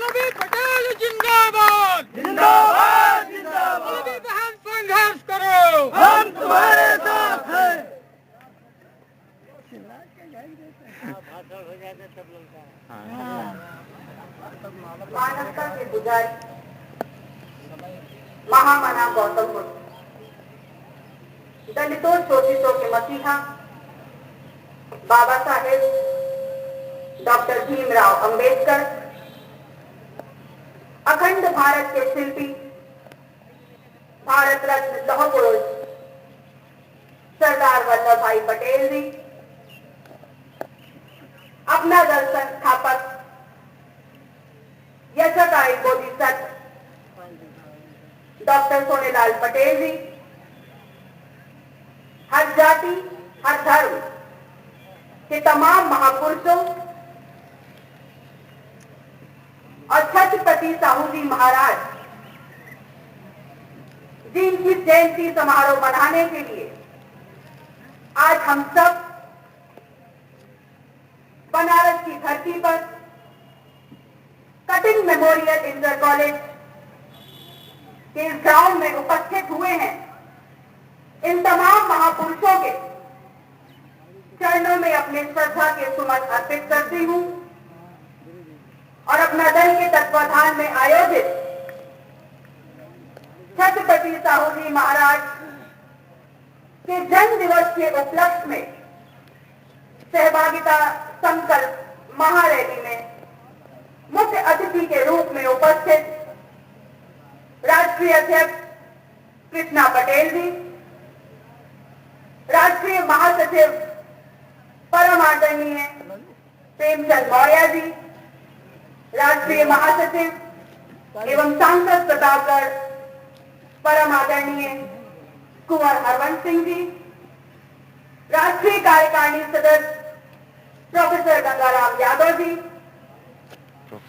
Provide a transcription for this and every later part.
वल्लभी पटेल जिंदाबाद जिंदाबाद जिंदाबाद। वल्लभी बहन संघर्ष करो, हम तुम्हारे साथ हैं। मानवता के पुजारी महामना गौतम बुद्ध, दलितों शोषितों के मसीहा बाबा साहेब डॉक्टर भीमराव अंबेडकर, अखंड भारत के शिल्पी भारत रत्न लौह पुरुष सरदार वल्लभ भाई पटेल जी, अपना दर्शन स्थापक यशकारी बोधिसत्व डॉक्टर सोनेलाल पटेल जी, हर जाति हर धर्म के तमाम महापुरुषों और छत्रपति साहू जी महाराज जिनकी जयंती समारोह मनाने के लिए आज हम सब बनारस की धरती पर कटिंग मेमोरियल इंटर कॉलेज के इस ग्राउंड में उपस्थित हुए हैं, इन तमाम महापुरुषों के चरणों में अपने श्रद्धा के सुमन अर्पित करती हूं और अपना दल के तत्वाधान में आयोजित छत्रपति साहू जी महाराज के जन्म दिवस के उपलक्ष्य में सहभागिता संकल्प महारैली में मुख्य अतिथि के रूप में उपस्थित राष्ट्रीय अध्यक्ष कृष्णा पटेल जी, राष्ट्रीय महासचिव परम आदरणीय प्रेमचंद मौर्य जी, राष्ट्रीय महासचिव एवं सांसद प्रतापगढ़ परम आदरणीय कुंवर हरवंश सिंह जी, राष्ट्रीय कार्यकारिणी सदस्य प्रोफेसर गंगाराम यादव जी,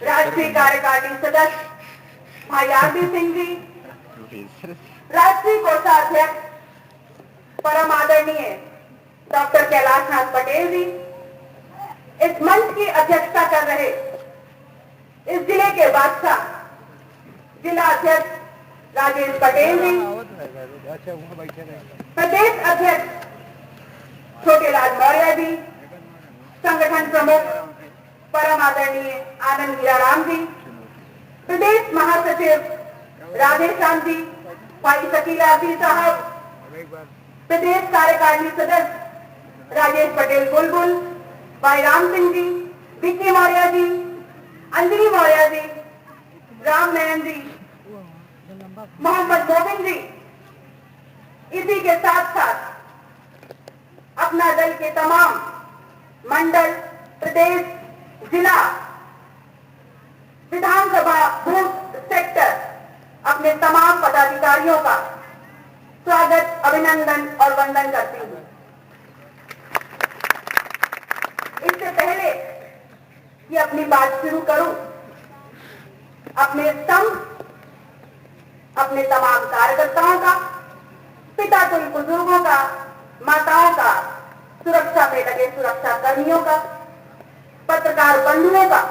राष्ट्रीय कार्यकारिणी सदस्य भाई आरती सिंह जी, राष्ट्रीय कोषाध्यक्ष परम आदरणीय डॉक्टर कैलाश नाथ पटेल जी, इस मंच की अध्यक्षता कर रहे इस जिले के बादशाह जिला अध्यक्ष राजेश पटेल जी, प्रदेश अध्यक्ष छोटेलाल मौर्य जी, संगठन प्रमुख परम आदरणीय आनंद हीराराम जी, प्रदेश महासचिव राधेश्याम जी, भाई शकीला जी साहब, प्रदेश कार्यकारिणी सदस्य राजेश पटेल बुलबुल, भाई राम सिंह जी, विक्की मौर्य जी, अंजलि मौर्य जी, राम नयन जी, मोहम्मद मोबिन जी, इसी के साथ साथ अपना दल के तमाम मंडल, प्रदेश, जिला, विधानसभा बूथ सेक्टर अपने तमाम पदाधिकारियों का स्वागत, अभिनंदन और वंदन करती हूं। इससे पहले कि अपनी बात शुरू करूं, अपने स्तंभ, अपने तमाम कार्यकर्ताओं का, पिता तुल्य बुजुर्गों का, माताओं का, सुरक्षा में लगे सुरक्षा कर्मियों का, पत्रकार बंधुओं का,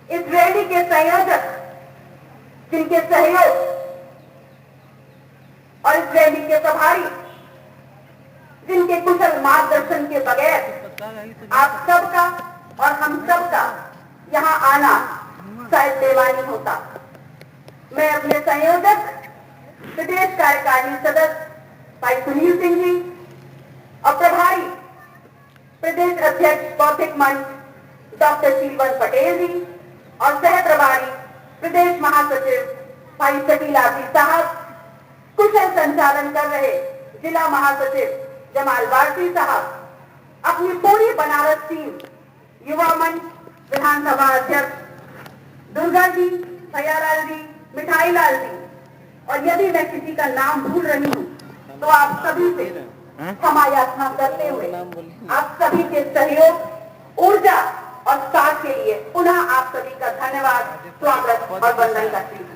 इस रैली के संयोजक जिनके सहयोग और इस रैली के प्रभारी जिनके कुशल मार्गदर्शन के बगैर आप सबका और हम सबका यहां आना शायद बेमानी होता। मैं अपने संयोजक प्रदेश कार्यकारिणी सदस्य भाई सुनील सिंह जी और प्रभारी प्रदेश अध्यक्ष बौद्धिक मंच डॉक्टर सीवन पटेल जी और सह प्रभारी प्रदेश महासचिव भाई शकीला जी साहब, कुशल संचालन कर रहे जिला महासचिव जमाल वारसी साहब, अपनी पूरी बनारस टीम, युवा मंच विधानसभा अध्यक्ष दुर्गा जी, भैयालाल जी, मिठाई लाल जी, और यदि मैं किसी का नाम भूल रही हूँ तो आप सभी से क्षमा याचना करते हुए आप सभी के सहयोग, ऊर्जा और साथ के लिए पुनः आप सभी का धन्यवाद, स्वागत और वंदन करती हूँ।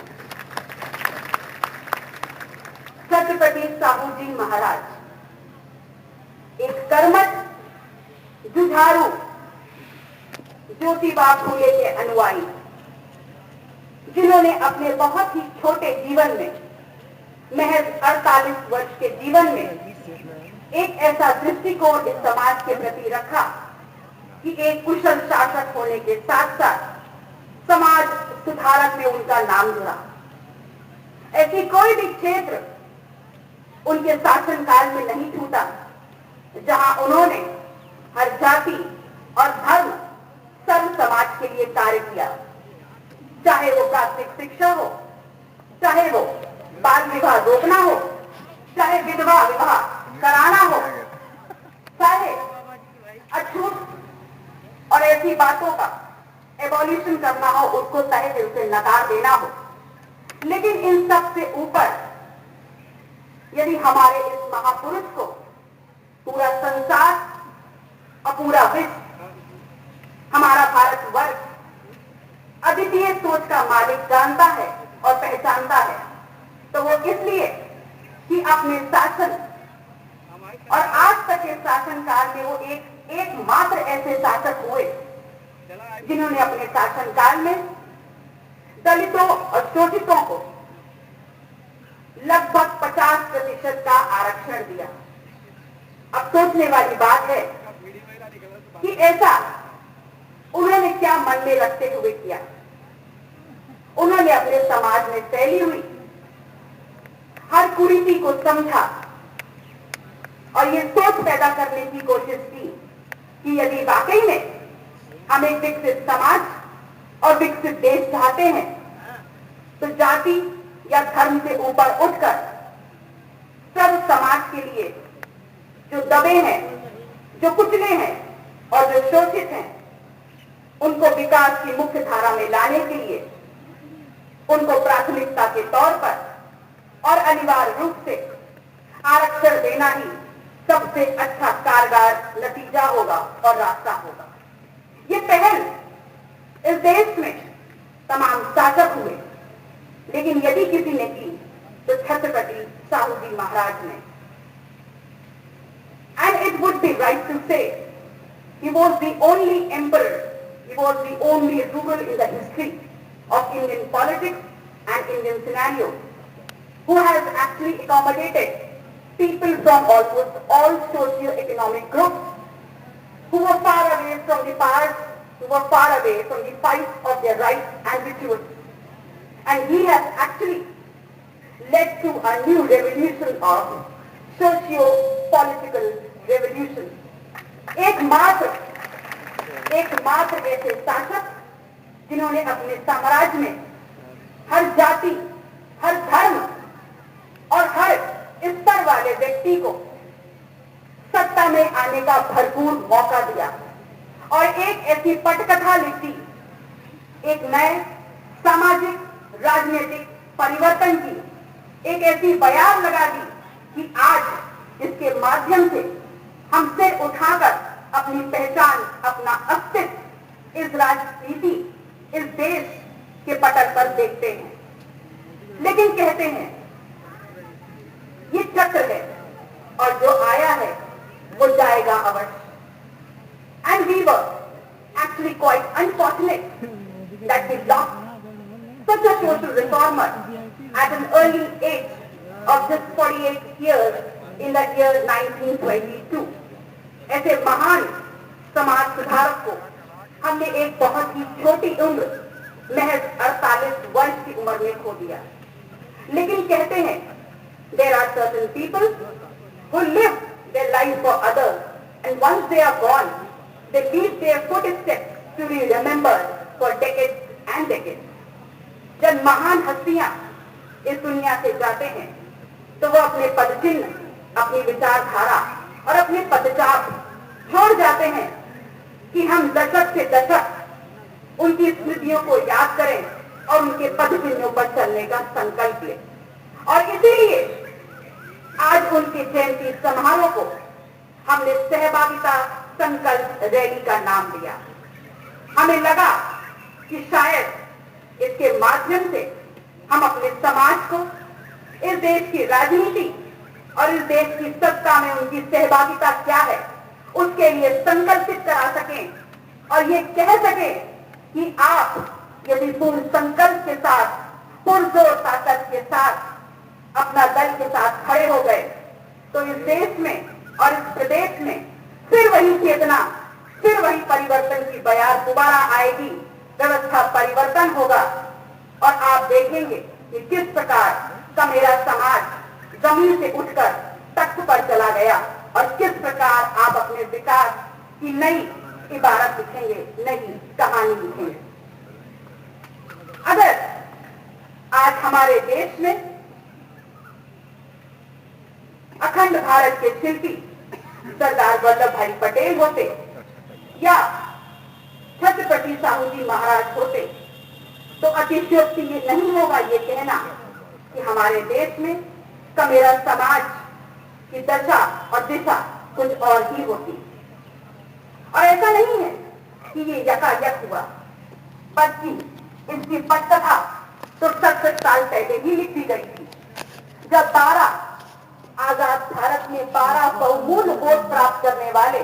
छत्रपति साहू जी महाराज एक कर्मठ, जुझारू, ज्योतिबा फूले के अनुयायी, जिन्होंने अपने बहुत ही छोटे जीवन में, महज 48 वर्ष के जीवन में, एक ऐसा दृष्टिकोण इस समाज के प्रति रखा कि एक कुशल शासक होने के साथ साथ समाज सुधारक में उनका नाम जुड़ा। ऐसी कोई भी क्षेत्र उनके शासनकाल में नहीं छूटा जहां उन्होंने हर जाति और धर्म, सर्व समाज के लिए कार्य किया। चाहे वो प्राथमिक शिक्षा हो, चाहे वो बाल विवाह रोकना हो, चाहे विधवा विवाह कराना हो, चाहे अछूत और ऐसी बातों का एबॉलिशन करना हो, उसको तहे दिल से नकार देना हो। लेकिन इन सब से ऊपर यदि हमारे इस महापुरुष को पूरा संसार और पूरा विश्व, हमारा भारतवर्ष अद्वितीय सोच का मालिक जानता है और पहचानता है, तो वो इसलिए कि अपने शासन और आज तक के शासनकाल में वो एकमात्र ऐसे शासक हुए जिन्होंने अपने शासनकाल में दलितों और शोषितों को लगभग 50% का आरक्षण दिया। अब सोचने वाली बात है कि ऐसा उन्होंने क्या मन में रखते हुए किया। उन्होंने अपने समाज में फैली हुई हर कुरीति को समझा और ये सोच पैदा करने की कोशिश की कि यदि वाकई में हम एक विकसित समाज और विकसित देश चाहते हैं तो जाति या धर्म से ऊपर उठकर सब समाज के लिए जो दबे हैं, जो कुचले हैं और जो शोषित हैं, उनको विकास की मुख्य धारा में लाने के लिए उनको प्राथमिकता के तौर पर और अनिवार्य रूप से आरक्षण देना ही सबसे अच्छा कारगर नतीजा होगा और रास्ता होगा। ये पहल इस देश में तमाम शासक हुए, लेकिन यदि किसी ने की तो छत्रपति साहू जी महाराज ने। And it would be right to say he was the only emperor, he was the only ruler in the history of Indian politics and Indian scenario who has actually accommodated people from almost all socio-economic groups who were far away from the past, who were far away from the fight of their rights and rituals. And he has actually led to a new revolution of socio-political revolution. एकमात्र ऐसे शासक जिन्होंने अपने साम्राज्य में हर जाति, हर धर्म और हर स्तर वाले व्यक्ति को सत्ता में आने का भरपूर मौका दिया और एक ऐसी पटकथा लिखी, एक नए सामाजिक राजनीतिक परिवर्तन की एक ऐसी बयान लगा दी कि आज इसके माध्यम से हम सिर उठाकर अपनी पहचान, अपना अस्तित्व इस राजनीति, इस देश के पटल पर देखते हैं। लेकिन कहते हैं ये चक्र है और जो आया है वो जाएगा अवश्य। And we were actually quite unfortunate that we lost such a social reformer at an early age of just 48 years in the year 1922. ऐसे महान समाज सुधारक को हमने एक बहुत ही छोटी उम्र, महज 48 वर्ष की उम्र में खो दिया। लेकिन कहते हैं there are certain people who live their life for others and once they are gone they leave their footsteps to be remembered for decades and decades. जब महान हस्तियां इस दुनिया से जाते हैं तो वो अपने पदचिन्ह, अपनी विचारधारा और अपने पदचाप छोड़ जाते हैं कि हम दशक से दशक उनकी स्मृतियों को याद करें और उनके पदचिन्हों पर चलने का संकल्प लें। और इसीलिए आज उनके जयंती समारोह को हमने सहभागिता संकल्प रैली का नाम दिया। हमें लगा कि शायद इसके माध्यम से हम अपने समाज को इस देश की राजनीति और इस देश की सत्ता में उनकी सहभागिता क्या है उसके लिए संकल्पित करा सकें और ये कह सकें कि आप यदि पूर्ण संकल्प के साथ होगा और आप देखेंगे कि किस प्रकार का मेरा समाज जमीन से उठकर तख्त पर चला गया और किस प्रकार आप अपने विकास की नई इबारत लिखेंगे, नई कहानी लिखेंगे। अगर आज हमारे देश में अखंड भारत के शिल्पी सरदार वल्लभ भाई पटेल होते या छत्रपति साहू जी महाराज होते तो अतिशयोक्ति ये नहीं होगा ये कहना कि हमारे देश में का मेरा समाज की दशा और दिशा कुछ और ही होती। और ऐसा नहीं है कि ये यकायक हुआ, बल्कि इसकी पटकथा तो 67 साल पहले ही लिखी गई थी, जब 12 आजाद भारत में 12 बहुमूल्य वोट प्राप्त करने वाले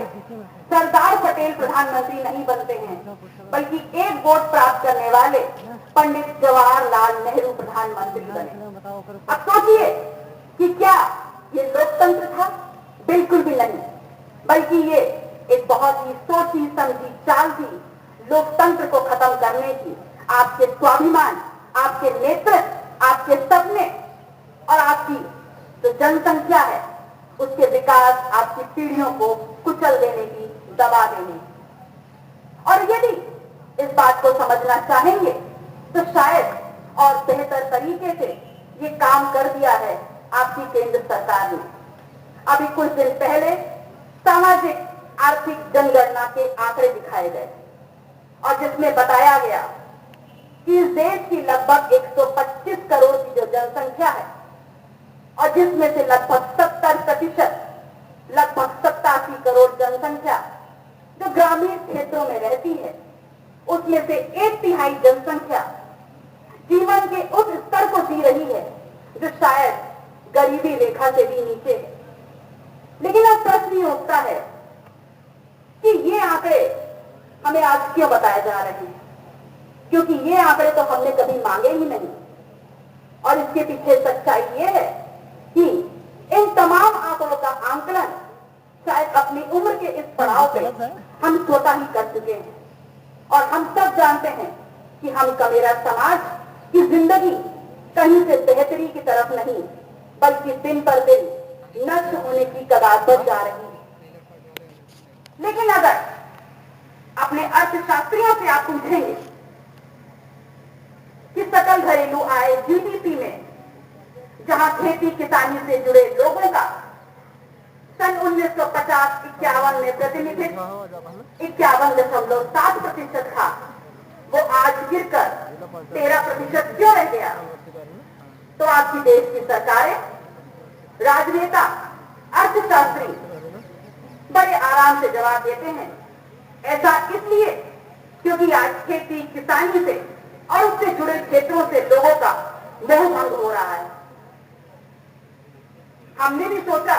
सरदार पटेल प्रधानमंत्री नहीं बनते हैं, बल्कि एक वोट प्राप्त करने वाले पंडित जवाहरलाल नेहरू प्रधानमंत्री बने। अब सोचिए कि क्या ये लोकतंत्र था? बिल्कुल भी नहीं, बल्कि ये एक बहुत ही सोची समझी चाल थी लोकतंत्र को खत्म करने की। आपके स्वाभिमान, आपके नेतृत्व, आपके सपने और आपकी जो जनसंख्या है उसके विकास, आपकी पीढ़ियों को कुचल देने की, दबा देने की। और यदि इस बात को समझना चाहेंगे तो शायद और बेहतर तरीके से ये काम कर दिया है आपकी केंद्र सरकार ने। अभी कुछ दिन पहले सामाजिक आर्थिक जनगणना के आंकड़े दिखाए गए और जिसमें बताया गया कि इस देश की लगभग 125 करोड़ की जो जनसंख्या है और जिसमें से लगभग 70%, लगभग 87 करोड़ जनसंख्या जो ग्रामीण क्षेत्रों में रहती है, उसमें से 1/3 जनसंख्या जीवन के उस स्तर को जी रही है जो शायद गरीबी रेखा से भी नीचे है। लेकिन अब प्रश्न ये उठता है कि ये आंकड़े हमें आज क्यों बताए जा रहे हैं, क्योंकि ये आंकड़े तो हमने कभी मांगे ही नहीं। और इसके पीछे सच्चाई ये है कि इन तमाम आंकड़ों का आंकलन शायद अपनी उम्र के इस पड़ाव पे हम स्वतः ही कर चुके हैं। और हम सब जानते हैं कि हम का मेरा समाज की जिंदगी कहीं से बेहतरी की तरफ नहीं, बल्कि दिन पर दिन नष्ट होने की कगार पर जा रही है। लेकिन अगर अपने अर्थशास्त्रियों से आप पूछेंगे कि सकल घरेलू आय जीडीपी में जहां खेती किसानी से जुड़े लोगों का सन 1950-51 में प्रतिनिधित्व 51.7% था, वो आज गिरकर 13% क्यों रह गया? तो आपकी देश की सरकारें, राजनेता, अर्थशास्त्री बड़े आराम से जवाब देते हैं, ऐसा इसलिए क्योंकि आज खेती किसानी से और उससे जुड़े क्षेत्रों से लोगों का मोह भंग हो रहा है। हमने भी सोचा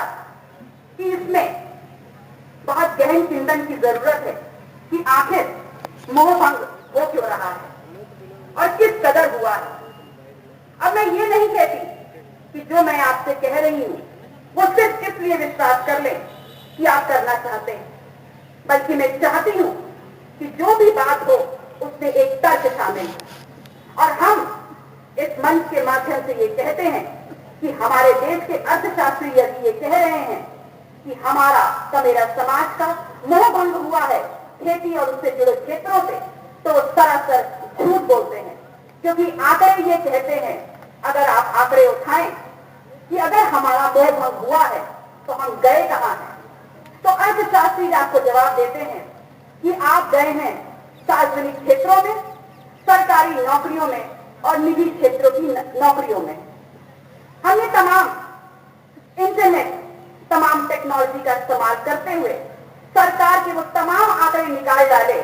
कि इसमें बहुत गहन चिंतन की जरूरत है कि आखिर मोह भंग हो क्यों रहा है और किस कदर हुआ है। अब मैं ये नहीं कहती कि जो मैं आपसे कह रही हूं वो सिर्फ इसलिए विश्वास कर लें कि आप करना चाहते हैं, बल्कि मैं चाहती हूं कि जो भी बात हो उसमें एक तर्क शामिल है। और हम इस मंच के माध्यम से ये कहते हैं कि हमारे देश के अर्थशास्त्री यदि ये कह रहे हैं कि हमारा का मेरा समाज का मोह भंग हुआ है खेती और उससे जुड़े क्षेत्रों से, तो सरासर झूठ बोलते हैं। क्योंकि आंकड़े ये कहते हैं, अगर आप आंकड़े उठाएं कि अगर हमारा मोह भंग हुआ है तो हम गए कहां हैं, तो अर्थशास्त्री आपको जवाब देते हैं कि आप गए हैं सार्वजनिक क्षेत्रों में, सरकारी नौकरियों में और निजी क्षेत्रों की नौकरियों में। हमने तमाम इंटरनेट, तमाम टेक्नोलॉजी का इस्तेमाल करते हुए सरकार के वो तमाम आंकड़े निकाल डाले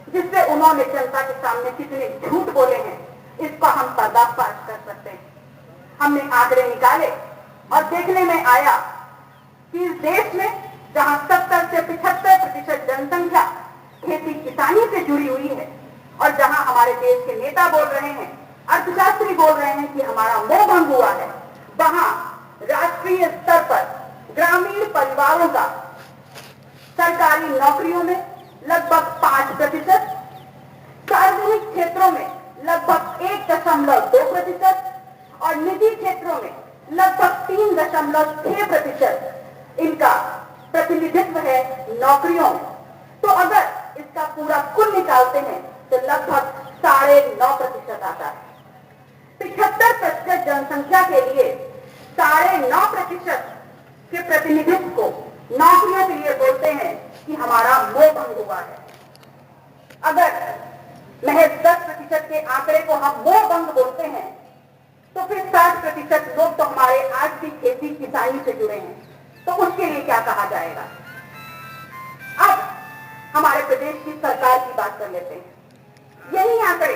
जिससे उन्होंने जनता के सामने कितने झूठ बोले हैं, इसका हम पर्दाफाश कर सकते हैं। हमने आंकड़े निकाले और देखने में आया कि इस देश में जहां 70 से 75% जनसंख्या खेती किसानी से जुड़ी हुई है और जहां हमारे देश के नेता बोल रहे हैं, अर्थशास्त्री बोल रहे हैं कि हमारा मोह भंग हुआ है, वहां राष्ट्रीय स्तर पर ग्रामीण परिवारों का सरकारी नौकरियों में लगभग 5%, सार्वजनिक क्षेत्रों में लगभग 1.2% और निजी क्षेत्रों में लगभग 3.6% इनका प्रतिनिधित्व है नौकरियों में। तो अगर इसका पूरा कुल निकालते हैं तो लगभग 9.5% आता है। 75% जनसंख्या के लिए 9.5% के प्रतिनिधित्व को नौकरियों के लिए बोलते हैं कि हमारा मोह भंग हुआ है। अगर महज 10% के आंकड़े को हम मोह भंग बोलते हैं तो फिर 60% लोग तो हमारे आज भी खेती किसानी से जुड़े हैं, तो उसके लिए क्या कहा जाएगा। अब हमारे प्रदेश की सरकार की बात कर लेते हैं। यही आंकड़े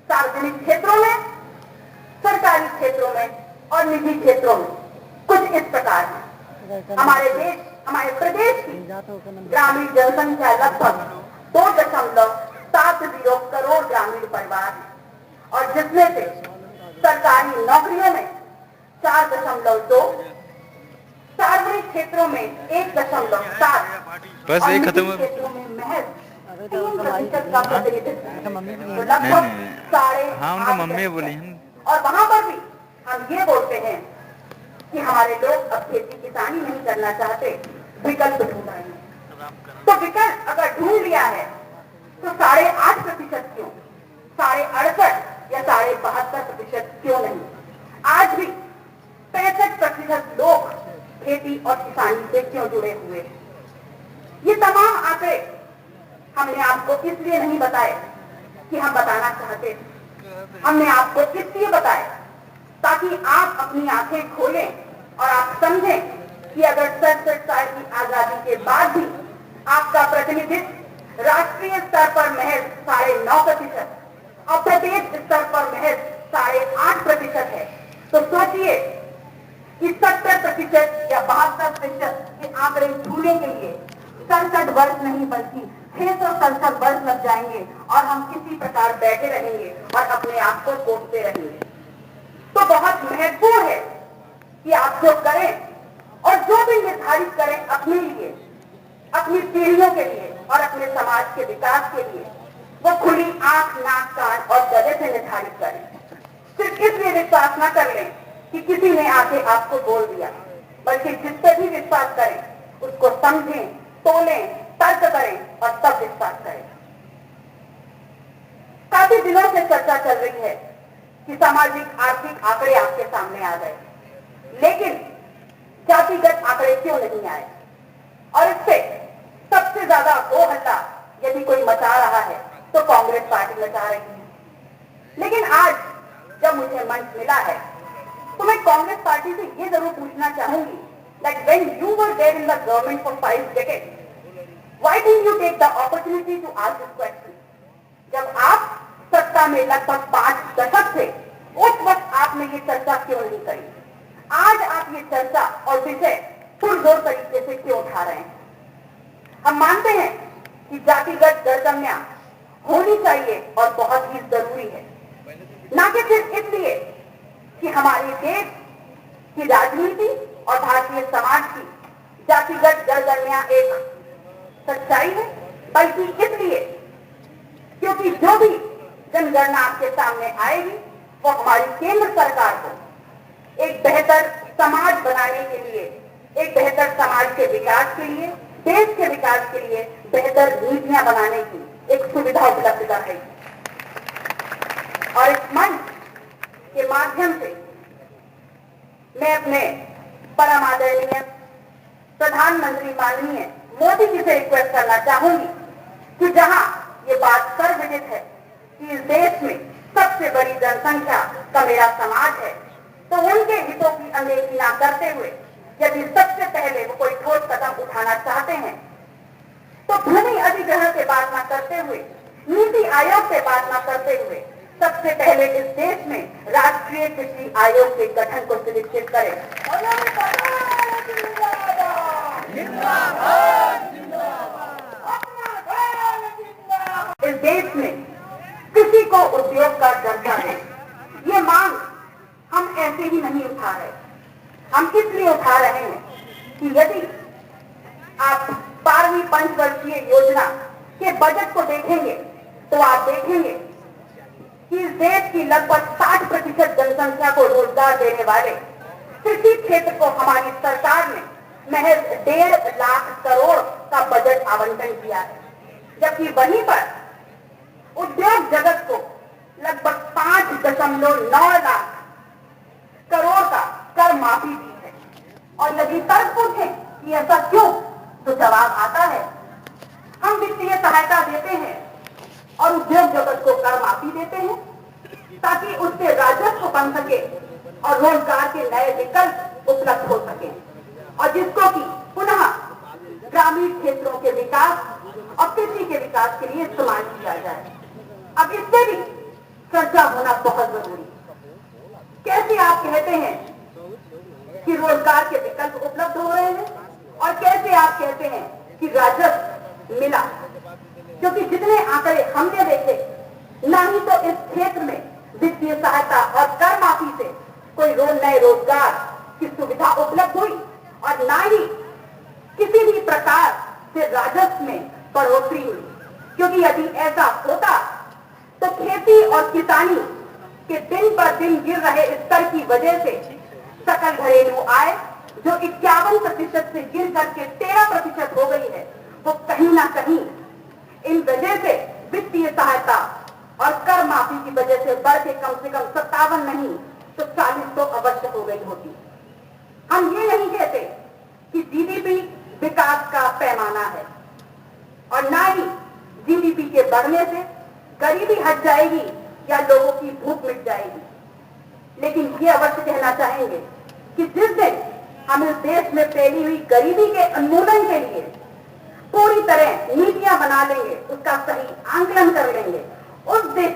सार्वजनिक क्षेत्रों में, सरकारी क्षेत्रों में और निजी क्षेत्रों में कुछ इस प्रकार है। हमारे प्रदेश की ग्रामीण जनसंख्या लगभग 2.70 करोड़ ग्रामीण परिवार है और जिसमें से सरकारी नौकरियों में 4.2, सार्वजनिक क्षेत्रों में 1.7, बस एक खत्म हो क्षेत्रों में महज 3% का प्रतिनिधित्व। तो लगभग 8.5। हाँ उनका मम्मी बोली हम। और वहां पर भी हम ये बोलते हैं कि हमारे लोग अब खेती किसानी नहीं करना चाहते, विकल्प ढूंढ रहे हैं। तो विकल्प अगर ढूंढ लिया है तो 8.5% क्यों, 68 या 72% क्यों नहीं। आज भी 65% लोग खेती और किसानी से क्यों जुड़े हुए हैं। ये तमाम आंकड़े हमने आपको इसलिए नहीं बताए कि हम बताना चाहते, हमने आपको इसलिए बताए ताकि आप अपनी आंखें खोलें और आप समझें कि अगर 67 साल की आजादी के बाद भी आपका प्रतिनिधित्व राष्ट्रीय स्तर पर महज 9.5% और प्रदेश स्तर पर महज 8.5% है, तो सोचिए कि 70% या 72% के आंकड़े छूने के लिए 67 वर्ष नहीं बल्कि 667 वर्ष लग जाएंगे और हम किसी प्रकार बैठे रहेंगे और अपने आप को कोसते रहेंगे। तो बहुत महत्वपूर्ण है कि आप जो करें और जो भी निर्धारित करें अपने लिए, अपनी पीढ़ियों के लिए और अपने समाज के विकास के लिए, वो खुली आंख, नाक, कान और गले से निर्धारित करें। सिर्फ इसलिए विश्वास न कर लें कि किसी ने आके आपको बोल दिया, बल्कि जिस पर भी विश्वास करें उसको समझें, तोलें, तर्क करें और तब विश्वास करें। काफी दिनों से चर्चा चल रही है कि सामाजिक आर्थिक आंकड़े आपके सामने आ गए, लेकिन जातिगत आंकड़े क्यों नहीं आए। और इससे सबसे ज्यादा हो हल्ला यदि कोई मचा रहा है तो कांग्रेस पार्टी मचा रही है। लेकिन आज जब मुझे मंच मिला है तो मैं कांग्रेस पार्टी से ये जरूर पूछना चाहूंगी that when you were there in the government for 5 decades, why didn't you take the opportunity to ask this question? जब आप सत्ता में लगभग 5 दशक थे, उस वक्त आपने ये चर्चा क्यों नहीं करी। आज आप ये चर्चा और विषय पुरजोर तरीके से क्यों उठा रहे हैं। हम मानते हैं कि जातिगत दरजमियां होनी चाहिए और बहुत ही जरूरी है, ना कि सिर्फ इसलिए कि हमारे देश की राजनीति और भारतीय समाज की जातिगत दरजमियां एक सच्चाई है, बल्कि इसलिए क्योंकि जो भी जनगणना आपके सामने आएगी वो हमारी केंद्र सरकार को एक बेहतर समाज बनाने के लिए, एक बेहतर समाज के विकास के लिए, देश के विकास के लिए बेहतर नीतियां बनाने की एक सुविधा उपलब्ध कराएगी। और इस मंच के माध्यम से मैं अपने परम आदरणीय प्रधानमंत्री माननीय मोदी जी से रिक्वेस्ट करना चाहूंगी कि जहां ये बात सर्वविदित है कि इस देश में सबसे बड़ी जनसंख्या का मेरा समाज है, तो उनके हितों की अनदेखी न करते हुए यदि सबसे पहले वो कोई ठोस कदम उठाना चाहते हैं तो भूमि अधिग्रहण से बात न करते हुए, नीति आयोग से बात न करते हुए सबसे पहले इस देश में राष्ट्रीय कृषि आयोग के गठन को सुनिश्चित करें। इस देश में कृषि को उद्योग का दर्जा है, ये मांग हम ऐसे ही नहीं उठा रहे। हम इसलिए उठा रहे हैं कि यदि आप 12वीं पंचवर्षीय योजना के बजट को देखेंगे तो आप देखेंगे कि इस देश की लगभग 60% जनसंख्या को रोजगार देने वाले कृषि क्षेत्र को हमारी सरकार ने महज 1.5 लाख करोड़ का बजट आवंटन किया है, जबकि वहीं पर उद्योग जगत को लगभग 5.9 लाख करोड़ का कर माफी दी है। और यदि तर्क पूछे कि ऐसा क्यों, तो जवाब आता है, हम वित्तीय सहायता देते हैं और उद्योग जगत को कर माफी देते हैं ताकि उससे राजस्व बन सके और रोजगार के नए विकल्प उपलब्ध हो सके, और जिसको कि पुनः ग्रामीण क्षेत्रों के विकास और कृषि के विकास के लिए इस्तेमाल किया जाए। अब इससे भी चर्चा होना बहुत जरूरी है। कैसे आप कहते हैं कि रोजगार के विकल्प उपलब्ध हो रहे हैं और कैसे आप कहते हैं कि राजस्व मिला, क्योंकि जितने आंकड़े हमने देखे, ना ही तो इस क्षेत्र में वित्तीय सहायता और कर माफी से कोई नए रोजगार की सुविधा उपलब्ध हुई और ना ही किसी भी प्रकार से राजस्व में बढ़ोतरी हुई। क्योंकि यदि ऐसा होता तो खेती और किसानी के दिन पर दिन गिर रहे स्तर की वजह से सकल घरेलू आय जो 51% से गिर करके 13% हो गई है, वो कहीं ना कहीं इन वजह से वित्तीय सहायता और कर माफी की वजह से बढ़ के कम से कम 57 नहीं तो 40 तो अवश्य हो गई होती। हम ये नहीं कहते कि जीडीपी विकास का पैमाना है और ना ही जीडीपी के बढ़ने से गरीबी हट जाएगी या लोगों की भूख मिट जाएगी, लेकिन ये अवश्य कहना चाहेंगे कि जिस दिन हम इस देश में फैली हुई गरीबी के उन्मूलन के लिए पूरी तरह नीतियां बना लेंगे, उसका सही आंकलन कर लेंगे, उस दिन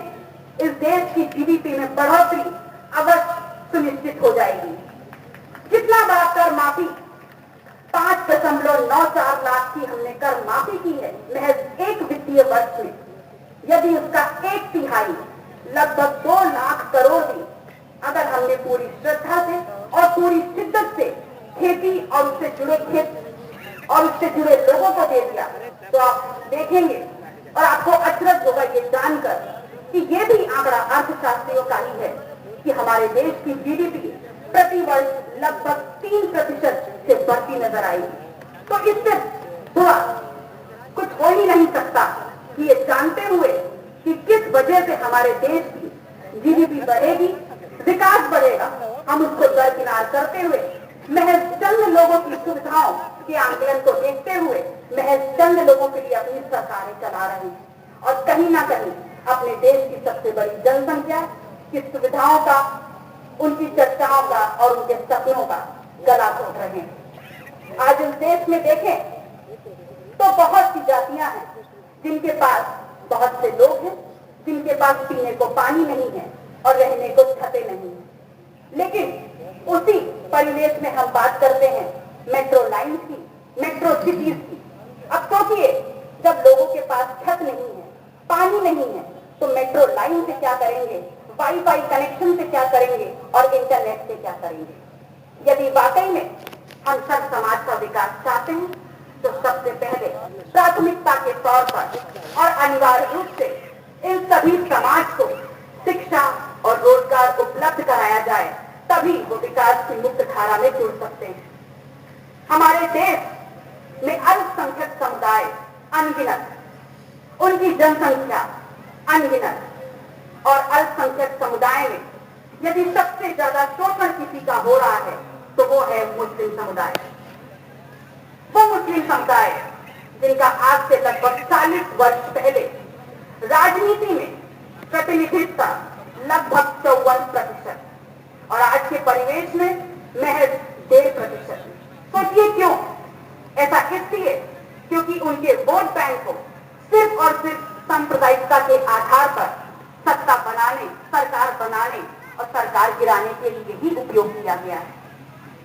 इस देश की जीडीपी में बढ़ोतरी अवश्य सुनिश्चित हो जाएगी। कितना बड़ा कर माफी 5.94 लाख की हमने कर माफी की है महज एक वित्तीय वर्ष में। यदि उसका 1/3 लगभग 2 लाख करोड़ भी अगर हमने पूरी श्रद्धा से और पूरी शिद्दत से खेती और उससे जुड़े लोगों को दे दिया, तो आप देखेंगे और आपको अचरज होगा ये जानकर कि ये भी आंकड़ा अर्थशास्त्रियों का ही है कि हमारे देश की जीडीपी प्रति वर्ष लगभग 3% से बढ़ती नजर आएगी। तो इससे हुआ कुछ हो ही नहीं सकता कि ये जानते हुए कि किस वजह से हमारे देश की जीडीपी बढ़ेगी, विकास बढ़ेगा, हम उसको दरकिनार करते हुए महज चंद लोगों की सुविधाओं के आंकलन को देखते हुए महज चंद लोगों के लिए अपनी सरकारें चला रहे हैं और कहीं ना कहीं अपने देश की सबसे बड़ी जनसंख्या की सुविधाओं का, उनकी चर्चाओं का और उनके सपनों का गला घोट रहे हैं। आज इस देश में देखें तो बहुत सी जातियां हैं जिनके पास बहुत से लोग हैं, जिनके पास पीने को पानी नहीं है और रहने को छतें नहीं है, लेकिन उसी परिवेश में हम बात करते हैं मेट्रो लाइन की, मेट्रो सिटीज की। अब सोचिए, जब लोगों के पास छत नहीं है, पानी नहीं है, तो मेट्रो लाइन से क्या करेंगे, वाईफाई कनेक्शन से क्या करेंगे और इंटरनेट से क्या करेंगे। यदि वाकई में हम सब समाज का विकास चाहते हैं तो सबसे पहले प्राथमिकता के तौर पर और अनिवार्य रूप से इन सभी समाज को शिक्षा और रोजगार उपलब्ध कराया जाए, तभी वो विकास की मुक्त धारा में जुड़ सकते हैं। हमारे देश में अल्पसंख्यक समुदाय अनगिनत, उनकी जनसंख्या अनगिनत और अल्पसंख्यक समुदाय में यदि सबसे ज्यादा शोषण किसी का हो रहा है तो वो है मुस्लिम समुदाय। वो मुस्लिम समुदाय जिनका आज से लगभग 40 वर्ष पहले राजनीति में प्रतिनिधित्व लगभग 54% और आज के परिवेश में महज 1.5%। सोचिए क्यों? ऐसा इसलिए क्योंकि उनके वोट बैंक को सिर्फ और सिर्फ सांप्रदायिकता के आधार पर सत्ता बनाने, सरकार बनाने और सरकार गिराने के लिए ही उपयोग किया गया है।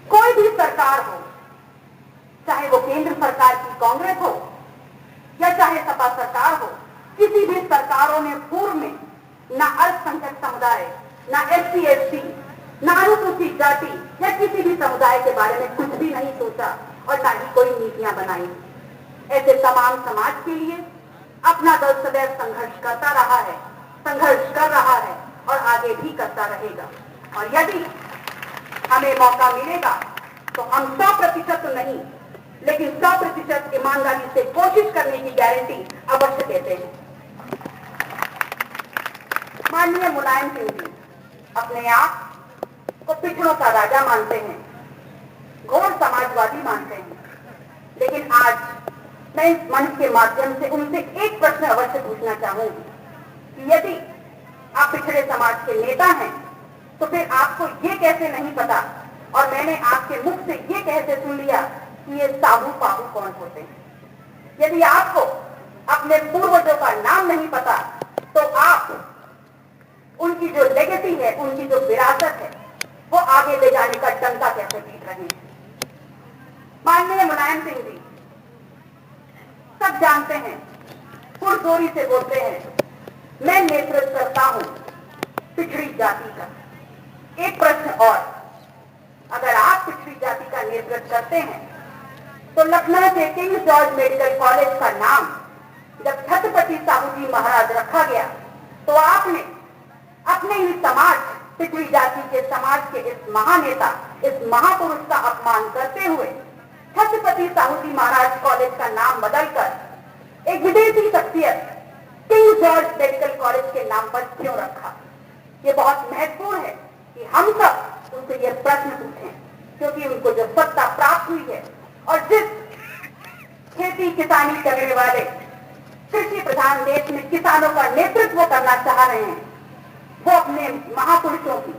कोई भी सरकार हो, चाहे वो केंद्र सरकार की कांग्रेस हो या चाहे सपा सरकार हो, किसी भी सरकारों ने पूर्व में ना अल्पसंख्यक समुदाय, ना SC ST, ना अनुसूचित जाति या किसी भी समुदाय के बारे में कुछ भी नहीं सोचा और ना ही कोई नीतियां बनाई। ऐसे तमाम समाज के लिए अपना दल सदैव संघर्ष करता रहा है संघर्ष कर रहा है और आगे भी करता रहेगा। और यदि हमें मौका मिलेगा तो हम 100% तो नहीं, लेकिन 100% ईमानदारी से कोशिश करने की गारंटी अवश्य देते हैं। माननीय मुलायम सिंह जी अपने आप को पिछड़ों का राजा मानते हैं, घोर समाजवादी मानते हैं, लेकिन आज मैं इस मंच के माध्यम से उनसे एक प्रश्न अवश्य पूछना चाहूंगी कि यदि आप पिछड़े समाज के नेता हैं तो फिर आपको ये कैसे नहीं पता, और मैंने आपके मुख से ये कहते सुन लिया कि ये साहू पाहू कौन होते हैं। यदि आपको अपने पूर्वजों का नाम नहीं पता तो आप उनकी जो लेगेसी है, उनकी जो विरासत है, वो आगे ले जाने का डंका कैसे पीट रहे हैं। माननीय मुलायम सिंह जी सब जानते हैं, पुरजोरी से बोलते हैं, मैं नेतृत्व करता हूं पिछड़ी जाति का। एक प्रश्न और, अगर आप पिछड़ी जाति का नेतृत्व करते हैं तो लखनऊ के किंग जॉर्ज मेडिकल कॉलेज का नाम जब छत्रपति साहू जी महाराज रखा गया तो आपने अपने ही समाज, पिछड़ी जाति के समाज के इस महानेता, इस महापुरुष का अपमान करते हुए छत्रपति साहू जी महाराज कॉलेज का नाम बदलकर एक विदेशी शख्सियत किंग जॉर्ज मेडिकल कॉलेज के नाम पर क्यों रखा। ये बहुत महत्वपूर्ण है कि हम सब उनसे ये प्रश्न पूछें, क्योंकि उनको जो सत्ता प्राप्त हुई है और जिस खेती किसानी करने वाले कृषि प्रधान देश में किसानों का नेतृत्व करना चाह रहे हैं, वो अपने महापुरुषों की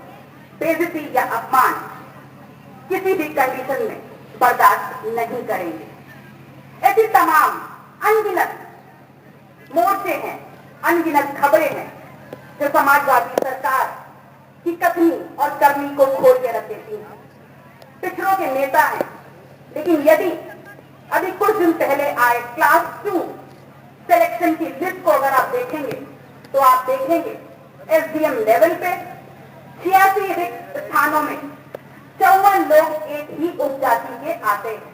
बेइज्जती या अपमान किसी भी कंडीशन में बर्दाश्त नहीं करेंगे। ऐसी तमाम अनगिनत मोर्चे हैं, अनगिनत खबरें हैं जो समाजवादी सरकार की कथनी और करनी को खोल के रख देती हैं। पिछड़ों के नेता हैं, लेकिन यदि अभी कुछ दिन पहले आए क्लास 2 सिलेक्शन की लिस्ट को अगर आप देखेंगे तो आप देखेंगे एसडीएम लेवल पे 86 रिक्त स्थानों में 54 लोग एक ही उपजाति के आते हैं।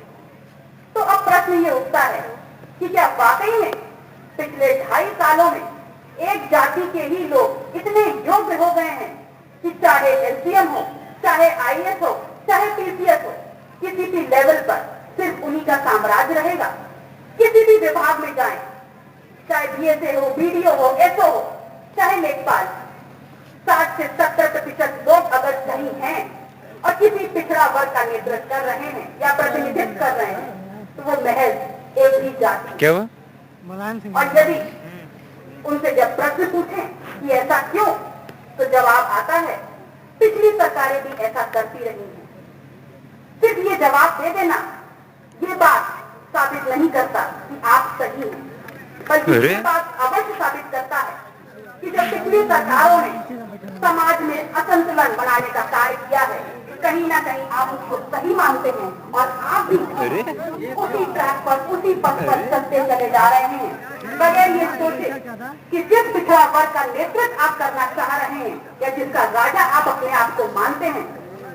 तो अब प्रश्न ये उठता है कि क्या वाकई में पिछले 2.5 सालों में एक जाति के ही लोग इतने योग्य हो गए हैं कि चाहे एसडीएम हो, चाहे आईएएस हो, चाहे पीसीएस हो, किसी भी लेवल पर सिर्फ उन्हीं का साम्राज्य रहेगा। किसी भी विभाग में जाएं, चाहे बीएसए हो, बीडीओ हो, एसओ हो, चाहे लेखपाल, 60 से 70% लोग अगर सही हैं और किसी पिछड़ा वर्ग का नेतृत्व कर रहे हैं या प्रतिनिधित्व कर रहे हैं तो वो महज एक ही जाति। क्या हुआ? और यदि उनसे जब प्रश्न पूछें कि ऐसा क्यों, तो जवाब आता है पिछली सरकारें भी ऐसा करती रही हैं। सिर्फ ये जवाब दे देना ये बात साबित नहीं करता कि आप सही हैं, बल्कि ये बात अवश्य साबित करता है कि जब पिछली सरकारों ने समाज में असंतुलन बनाने का कार्य किया है, कहीं ना कहीं आप उसको सही मानते हैं और आप भी उसी ट्रैक पर, उसी पथ पर चलते चले जा रहे हैं, बगैर ये सोचे कि जिस पिछड़ा वर्ग का नेतृत्व आप करना चाह रहे हैं या जिसका राजा आप अपने आप को मानते हैं,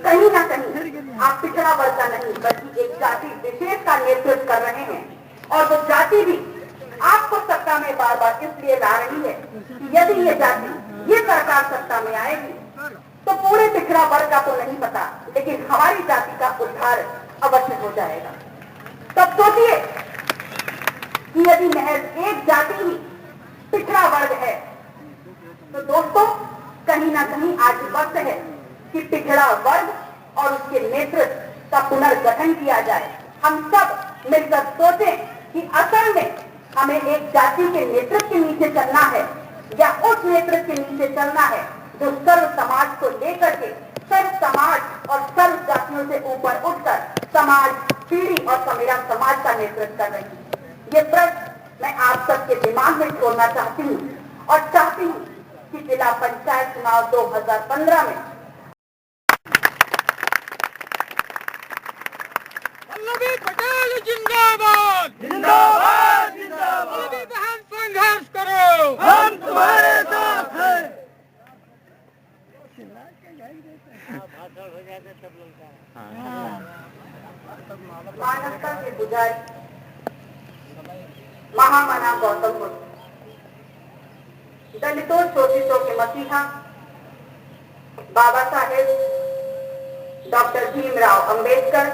कहीं ना कहीं आप पिछड़ा वर्ग का नहीं बल्कि एक जाति विशेष का नेतृत्व कर रहे हैं। और वो जाति भी आपको सत्ता में बार बार इसलिए ला रही है कि यदि ये जाति, ये सरकार सत्ता में आएगी तो पूरे पिछड़ा वर्ग का तो नहीं पता, लेकिन हमारी जाति का उद्धार अवश्य हो जाएगा। तब सोचिए कि यदि महज एक जाति ही पिछड़ा वर्ग है तो दोस्तों कहीं ना कहीं आज वक्त है कि पिछड़ा वर्ग और उसके नेतृत्व का पुनर्गठन किया जाए। हम सब मिलकर सोचें कि असल में हमें एक जाति के नेतृत्व के नीचे चलना है या उस नेतृत्व के नीचे चलना है जो सर्व समाज को लेकर के सर्व समाज और सर्व जातियों से ऊपर उठकर समाज, पीढ़ी और संविधान समाज का नेतृत्व कर रही है। ये प्रश्न मैं आप सबके दिमाग में छोड़ना चाहती हूँ और चाहती हूँ कि जिला पंचायत चुनाव 2015 में वल्लभी पटेल जिंदाबाद, जिंदाबाद जिंदाबाद। वल्लभी बहन संघर्ष करो, हम तुम्हारे साथ हैं। मानवता के पुजारी महामना गौतम बुद्ध दलितों शोषितों के मसीहा बाबा साहेब डॉक्टर भीमराव अंबेडकर,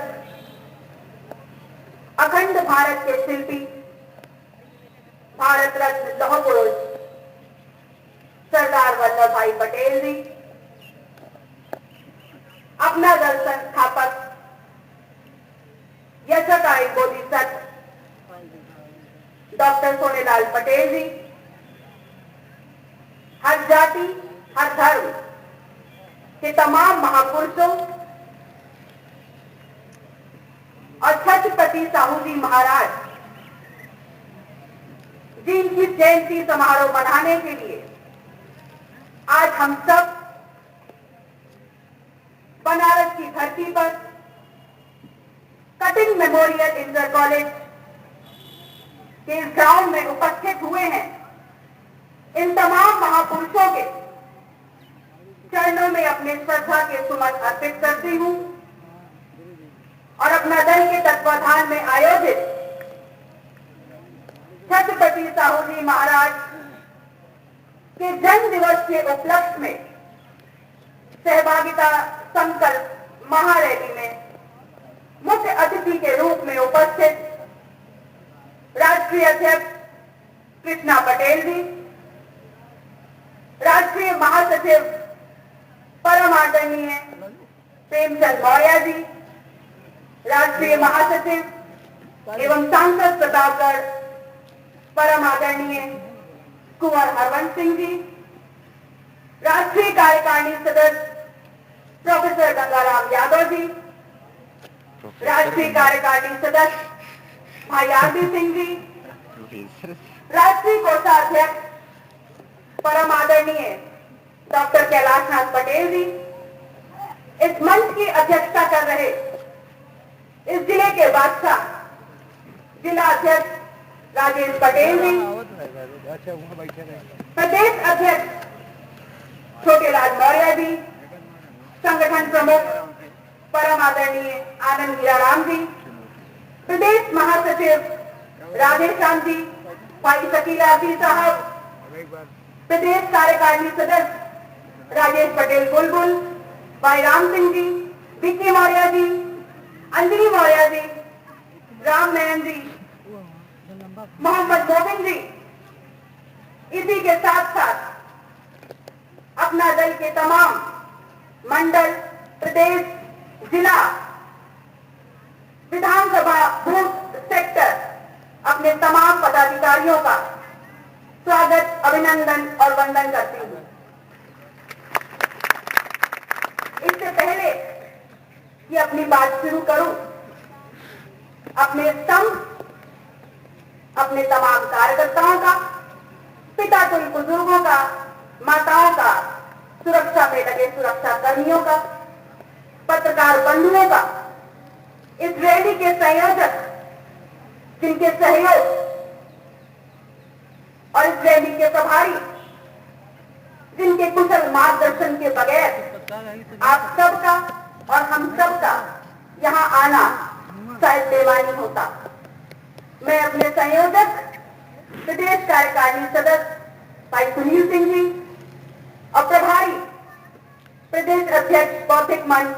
अखंड भारत के शिल्पी भारत रत्न लौह पुरुष सरदार वल्लभ भाई पटेल जी, अपना दल संस्थापक यशकारी बोधिसत्व डॉक्टर सोनेलाल पटेल जी, हर जाति हर धर्म के तमाम महापुरुषों और छत्रपति साहू जी महाराज जिनकी जयंती समारोह मनाने के लिए आज हम सब बनारस की धरती पर कटिंग मेमोरियल इंटर कॉलेज के इस ग्राउंड में उपस्थित हुए हैं। इन तमाम महापुरुषों के चरणों में अपने श्रद्धा के सुमन अर्पित करती हूं और अपना दल के तत्वाधान में आयोजित छत्रपति साहू जी महाराज के जन्म दिवस के उपलक्ष्य में सहभागिता संकल्प महारैली में मुख्य अतिथि के रूप में उपस्थित राष्ट्रीय अध्यक्ष कृष्णा पटेल जी, राष्ट्रीय महासचिव परम आदरणीय प्रेमचंद मौर्य जी, राष्ट्रीय महासचिव एवं सांसद प्रतापगढ़ परम आदरणीय कुंवर हरवंश सिंह जी, राष्ट्रीय कार्यकारिणी सदस्य प्रोफेसर गंगाराम यादव जी, राष्ट्रीय कार्यकारिणी सदस्य भाई आरती सिंह जी, राष्ट्रीय कोषाध्यक्ष परम आदरणीय डॉक्टर कैलाशनाथ पटेल जी, इस मंच की अध्यक्षता कर रहे इस जिले के बादशाह जिला अध्यक्ष राजेश पटेल जी, प्रदेश अध्यक्ष छोटेलाल मौर्य जी, संगठन प्रमुख परम आदरणीय आनंद हीराराम जी, प्रदेश महासचिव राधेश्याम जी, भाई शकीला जी साहब, प्रदेश कार्यकारिणी सदस्य राजेश पटेल बुलबुल, भाई राम सिंह जी, विक्की मौर्य जी, अंजलि मौर्य जी, राम नयन जी, मोहम्मद मोबिन जी, इसी के साथ साथ अपना दल के तमाम मंडल, प्रदेश, जिला, विधानसभा बूथ सेक्टर अपने तमाम पदाधिकारियों का स्वागत, अभिनंदन और वंदन करती हूं। इससे पहले कि अपनी बात शुरू करूं, अपने स्तंभ अपने तमाम कार्यकर्ताओं का, पिता तुल्य बुजुर्गों का, माताओं का, सुरक्षा में लगे सुरक्षा कर्मियों का, पत्रकार बंधुओं का, इस रैली के संयोजक जिनके सहयोग और इस रैली के प्रभारी जिनके कुशल मार्गदर्शन के बगैर आप सबका और हम सबका यहाँ आना शायद बेमानी होता। मैं अपने संयोजक प्रदेश कार्यकारिणी सदस्य भाई सुनील सिंह जी और प्रभारी प्रदेश अध्यक्ष बौद्धिक मंच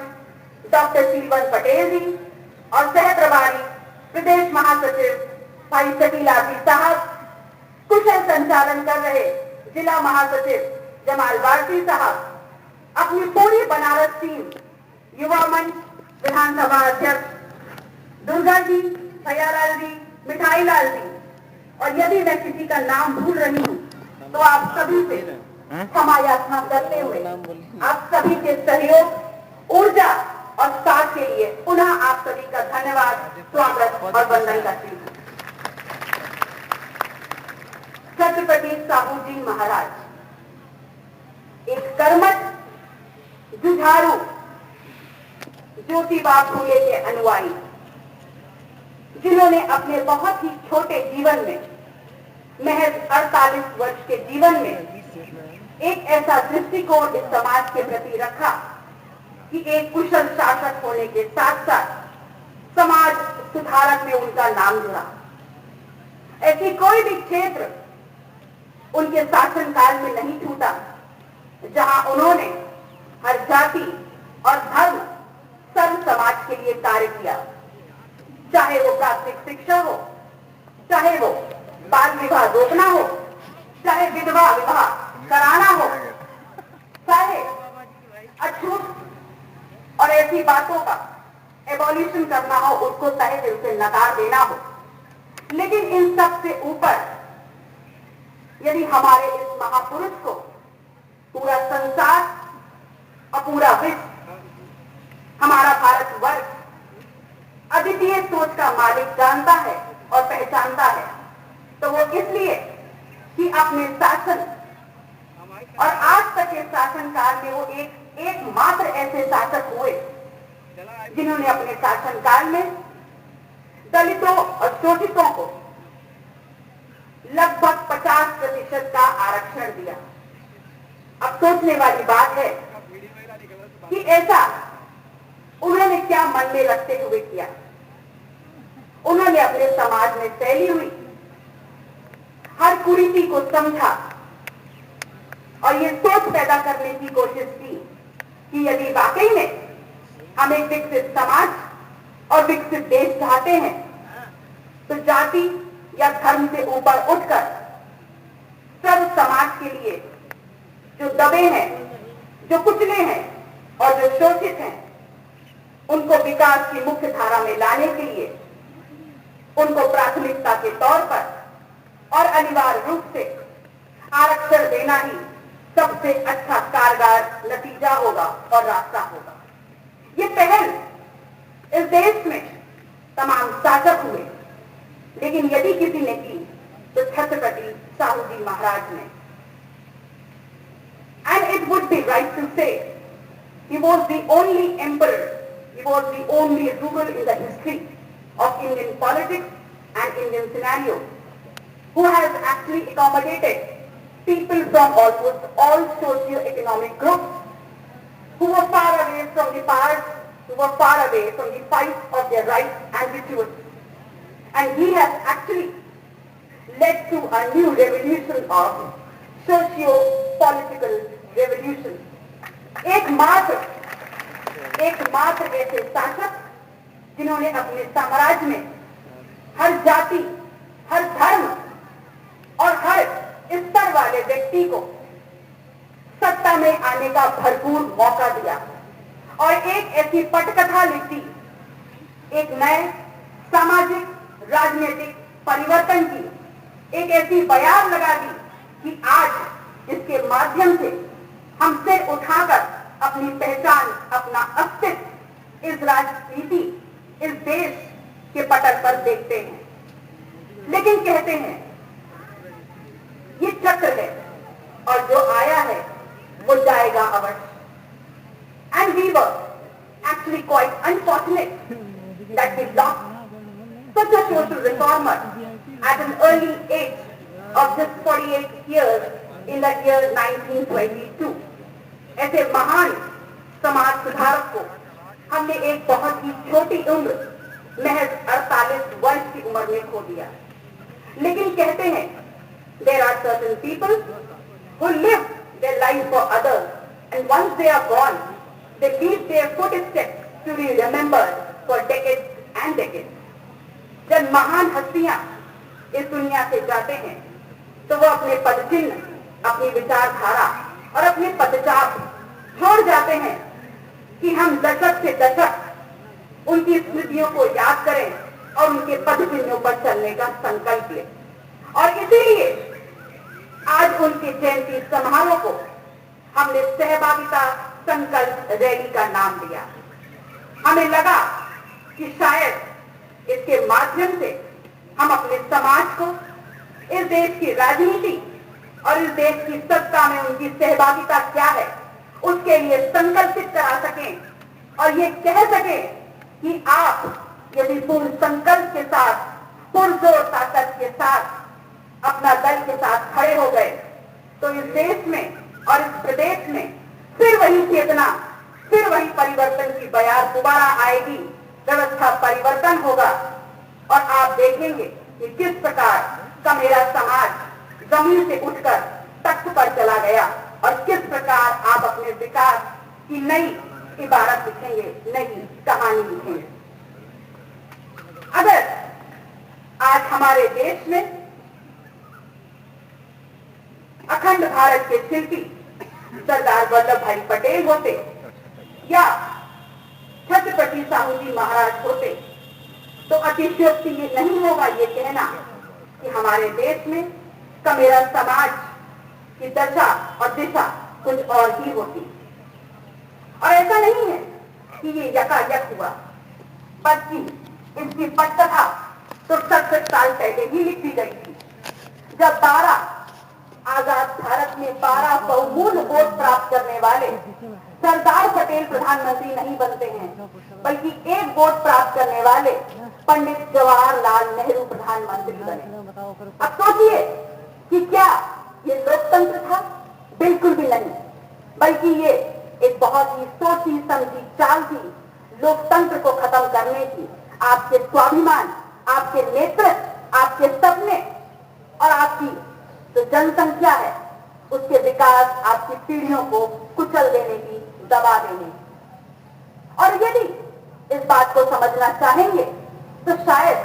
डॉक्टर सीलवन पटेल जी और सह प्रभारी प्रदेश महासचिव भाई शकीला जी साहब, कुशल संचालन कर रहे जिला महासचिव जमाल वारसी साहब, अपनी पूरी बनारस टीम, युवा मंच विधानसभा अध्यक्ष दुर्गा जी, भैयालाल जी, मिठाई लाल जी, और यदि मैं किसी का नाम भूल रही हूँ तो आप सभी से क्षमा याचना करते हुए आप सभी के सहयोग, ऊर्जा और साथ के लिए पुनः आप सभी का धन्यवाद, स्वागत और वंदन करती हूँ। छत्रपति साहू जी महाराज एक कर्मठ, जुझारू, ज्योतिबा फूले के अनुयायी, जिन्होंने अपने बहुत ही छोटे जीवन में, महज 48 वर्ष के जीवन में एक ऐसा दृष्टिकोण इस समाज के प्रति रखा कि एक कुशल शासक होने के साथ साथ समाज सुधारक में उनका नाम जुड़ा। ऐसी कोई भी क्षेत्र उनके शासनकाल में नहीं छूटा जहां उन्होंने हर जाति और धर्म सर्व समाज के लिए कार्य किया, चाहे वो प्राथमिक शिक्षा हो, चाहे वो बाल विवाह रोकना हो, चाहे विधवा विवाह कराना हो, चाहे अछूत और ऐसी बातों का एबॉलिशन करना हो, उसको तहे दिल से नकार देना हो। लेकिन इन सब से ऊपर यदि हमारे इस महापुरुष को पूरा संसार और पूरा विश्व, हमारा भारतवर्ष अद्वितीय सोच का मालिक जानता है और पहचानता है, तो वो इसलिए कि अपने शासन और आज तक के शासनकाल में वो एकमात्र ऐसे शासक हुए जिन्होंने अपने शासनकाल में दलितों और शोषितों को लगभग 50% का आरक्षण दिया। अब सोचने वाली बात है कि ऐसा उन्होंने क्या मन में रखते हुए किया। उन्होंने अपने समाज में फैली हुई हर कुरीति को समझा और ये सोच पैदा करने की कोशिश की कि यदि वाकई में हम एक विकसित समाज और विकसित देश चाहते हैं तो जाति या धर्म से ऊपर उठकर सर्व समाज के लिए जो दबे हैं, जो कुचले हैं और जो शोषित हैं, उनको विकास की मुख्य धारा में लाने के लिए उनको प्राथमिकता के तौर पर और अनिवार्य रूप से आरक्षण देना ही सबसे अच्छा कारगर नतीजा होगा और रास्ता होगा। ये पहल इस देश में तमाम शासक हुए, लेकिन यदि किसी ने की तो छत्रपति साहू जी महाराज ने। And it would be right to say he was the only emperor, he was the only ruler in the history of Indian politics and Indian scenario who has actually accommodated people from almost all socio-economic groups who were far away from the past, who were far away from the fight of their rights and rituals. And he has actually led to a new revolution of socio-political revolution. एकमात्र ऐसे शासक जिन्होंने अपने साम्राज्य में हर जाति, हर धर्म और हर स्तर वाले व्यक्ति को सत्ता में आने का भरपूर मौका दिया और एक ऐसी पटकथा लिख दी, एक नए सामाजिक राजनीतिक परिवर्तन की एक ऐसी बयान लगा दी कि आज इसके माध्यम से हम सिर उठाकर अपनी पहचान, अपना अस्तित्व इस राजनीति, इस देश के पटल पर देखते हैं। लेकिन कहते हैं ये चक्र है और जो आया है वो जाएगा अवश्य। And we were actually quite unfortunate that we lost such a social reformer at an early age of just 48 years in the year 1922. ऐसे महान समाज सुधारक को हमने एक बहुत ही छोटी उम्र, महज 48 वर्ष की उम्र में खो दिया। लेकिन कहते हैं there are certain people who live their life for others, and once they are gone, they leave their footsteps to be remembered for decades and decades. जब महान हस्तियां इस दुनिया से जाते हैं तो वो अपने पदचिन्ह, अपनी विचारधारा और अपने पदचाप छोड़ जाते हैं कि हम दशक से दशक उनकी स्मृतियों को याद करें और उनके पदचिन्हों पर चलने का संकल्प लें। और इसीलिए आज उनके जयंती समारोह को हमने सहभागिता संकल्प रैली का नाम दिया। हमें लगा कि शायद इसके माध्यम से हम अपने समाज को इस देश की राजनीति और इस देश की सत्ता में उनकी सहभागिता क्या है उसके लिए संकल्पित करा सकें और ये कह सकें कि आप यदि पूर्ण संकल्प के साथ, पुरजोर ताकत के साथ अपना दल के साथ खड़े हो गए तो इस देश में और इस प्रदेश में फिर वही चेतना, फिर वही परिवर्तन की बयार दोबारा आएगी, व्यवस्था परिवर्तन होगा और आप देखेंगे कि किस प्रकार का मेरा समाज जमीन से उठकर तख्त पर चला गया और किस प्रकार आप अपने विकास की नई इबारत लिखेंगे, नई कहानी लिखेंगे। अगर आज हमारे देश में अखंड भारत के शिल्पी सरदार वल्लभ भाई पटेल होते या छत्रपति साहू जी महाराज होते तो अतिशयोक्ति ये नहीं होगा ये कहना कि हमारे देश में कमेरा समाज की दशा और दिशा कुछ और ही होती। और ऐसा नहीं है कि ये यकायक हुआ, बल्कि इसकी पटकथा तो 67 साल पहले ही लिखी गई थी, जब 12 आजाद भारत में 12 बहुमूल्य वोट प्राप्त करने वाले सरदार पटेल प्रधानमंत्री नहीं बनते हैं, बल्कि एक वोट प्राप्त करने वाले पंडित जवाहरलाल नेहरू प्रधानमंत्री बने। अब सोचिए कि क्या ये लोकतंत्र था? बिल्कुल भी नहीं, बल्कि ये एक बहुत ही सोची समझी चाल थी लोकतंत्र को खत्म करने की। आपके स्वाभिमान, आपके नेतृत्व, आपके सपने और आपकी जो जनसंख्या है उसके विकास, आपकी पीढ़ियों को कुचल देने की, दबा देने की। और यदि इस बात को समझना चाहेंगे तो शायद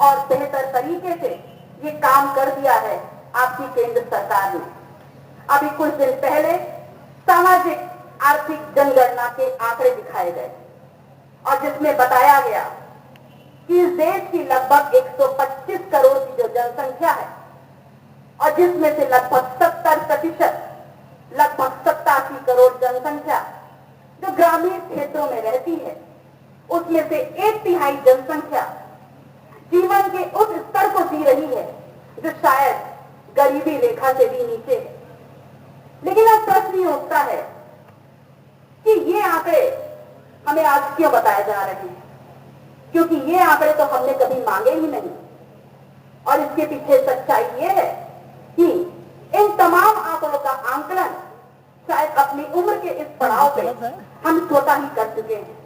और बेहतर तरीके से ये काम कर दिया है आपकी केंद्र सरकार ने। अभी कुछ दिन पहले सामाजिक आर्थिक जनगणना के आंकड़े दिखाए गए और जिसमें बताया गया कि इस देश की लगभग 125 करोड़ की जो जनसंख्या है और जिसमें से लगभग 70%, लगभग 87 करोड़ जनसंख्या जो ग्रामीण क्षेत्रों में रहती है, उसमें से 1/3 जनसंख्या जीवन के उस स्तर को जी रही है जो शायद गरीबी रेखा से भी नीचे है। लेकिन अब प्रश्न ये उठता है कि ये आंकड़े हमें आज क्यों बताए जा रहे हैं, क्योंकि ये आंकड़े तो हमने कभी मांगे ही नहीं। और इसके पीछे सच्चाई ये है कि इन तमाम आंकड़ों का आंकलन शायद अपनी उम्र के इस पड़ाव पे हम स्वतः ही कर चुके हैं।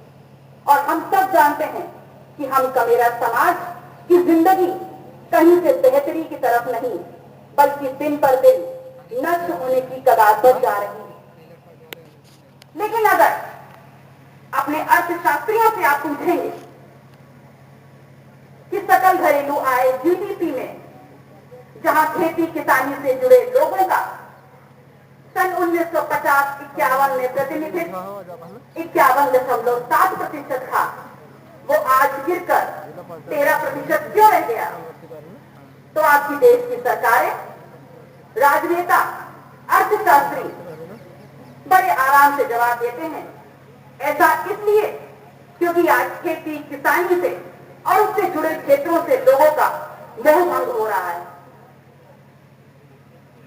और हम सब जानते हैं कि हम कमेरा समाज की जिंदगी कहीं से बेहतरी की तरफ नहीं, बल्कि दिन पर दिन नष्ट होने की कगार पर जा रही है। लेकिन अगर अपने अर्थशास्त्रियों से आप पूछेंगे कि सकल घरेलू आय जीडीपी में जहां खेती किसानी से जुड़े लोगों का सन 1950-51 में प्रतिनिधित्व 51.7% था, वो आज गिरकर 13% क्यों रह गया? तो आपकी देश की सरकारें, राजनेता, अर्थशास्त्री बड़े आराम से जवाब देते हैं, ऐसा इसलिए क्योंकि आज खेती किसानी से और उससे जुड़े क्षेत्रों से लोगों का मोह भंग हो रहा है।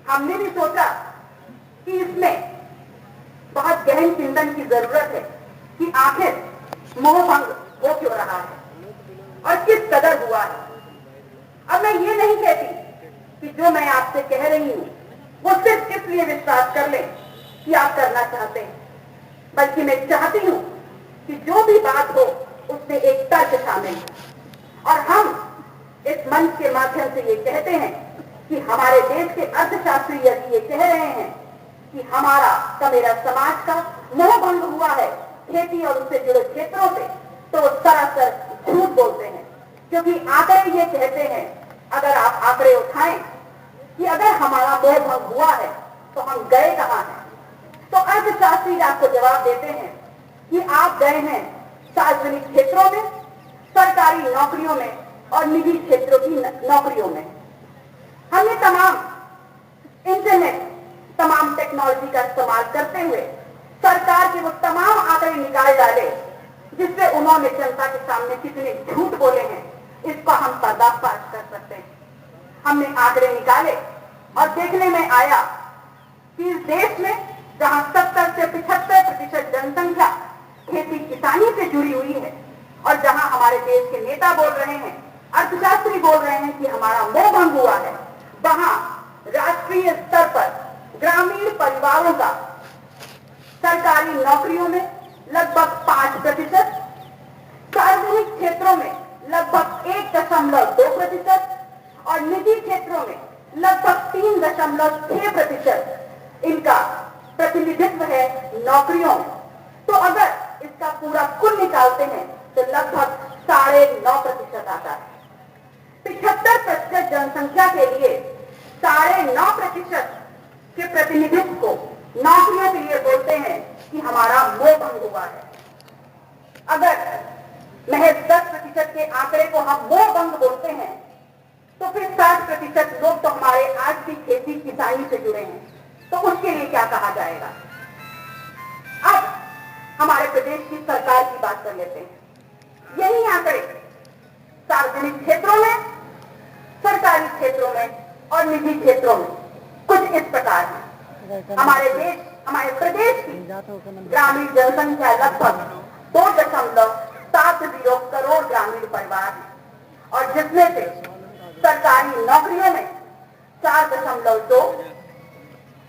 हमने भी सोचा कि इसमें बहुत गहन चिंतन की जरूरत है कि आखिर मोह भंग हो क्यों रहा है और किस कदर हुआ है। अब मैं ये नहीं कहती कि जो मैं आपसे कह रही हूं वो सिर्फ इसलिए विश्वास कर ले कि आप करना चाहते हैं, बल्कि मैं चाहती हूं कि जो भी बात हो उसमें एक तर्क शामिल है। और हम इस मंच के माध्यम से ये कहते हैं कि हमारे देश के अर्थशास्त्री यदि ये कह रहे हैं कि हमारा कमेरा समाज का मोह भंग हुआ है खेती और उससे जुड़े क्षेत्रों से, तो वो सरासर झूठ बोलते हैं। क्योंकि आंकड़े ये कहते हैं, अगर आप आंकड़े उठाएं कि अगर हमारा मोह भंग हुआ है तो हम गए कहां हैं, तो अर्थशास्त्री आपको जवाब देते हैं कि आप गए हैं सार्वजनिक क्षेत्रों में, सरकारी नौकरियों में और निजी क्षेत्रों की नौकरियों में। हमने तमाम इंटरनेट, तमाम टेक्नोलॉजी का इस्तेमाल करते हुए सरकार के वो तमाम आंकड़े निकाल डाले जिससे उन्होंने जनता के सामने कितने झूठ बोले हैं, इसका हम पर्दाफाश कर सकते हैं। हमने आंकड़े निकाले और देखने में आया कि इस देश में जहां 70 से 75% जनसंख्या खेती किसानी से जुड़ी हुई है और जहां हमारे देश के नेता बोल रहे हैं, अर्थशास्त्री बोल रहे हैं कि हमारा मोह भंग हुआ है, वहां राष्ट्रीय स्तर पर ग्रामीण परिवारों का सरकारी नौकरियों में लगभग 5%, सार्वजनिक क्षेत्रों में लगभग 1.2% और निजी क्षेत्रों में लगभग 3.6% इनका प्रतिनिधित्व है नौकरियों। तो अगर इसका पूरा कुल निकालते हैं तो लगभग 9.5% आता है। 75% जनसंख्या के लिए 9.5% के प्रतिनिधित्व को नौकरियों के लिए बोलते हैं कि हमारा मोह भंग हुआ है। अगर महज 10% के आंकड़े को हम मोह भंग बोलते हैं तो फिर 60% लोग तो हमारे आज की खेती किसानी से जुड़े हैं, तो उसके लिए क्या कहा जाएगा। अब हमारे प्रदेश की सरकार की बात कर लेते हैं। यही आंकड़े सार्वजनिक क्षेत्रों में, सरकारी क्षेत्रों में और निजी क्षेत्रों में कुछ इस प्रकार है। हमारे प्रदेश की ग्रामीण जनसंख्या लगभग 2.70 करोड़ ग्रामीण परिवार है और जिसमें से सरकारी नौकरियों में 4.2,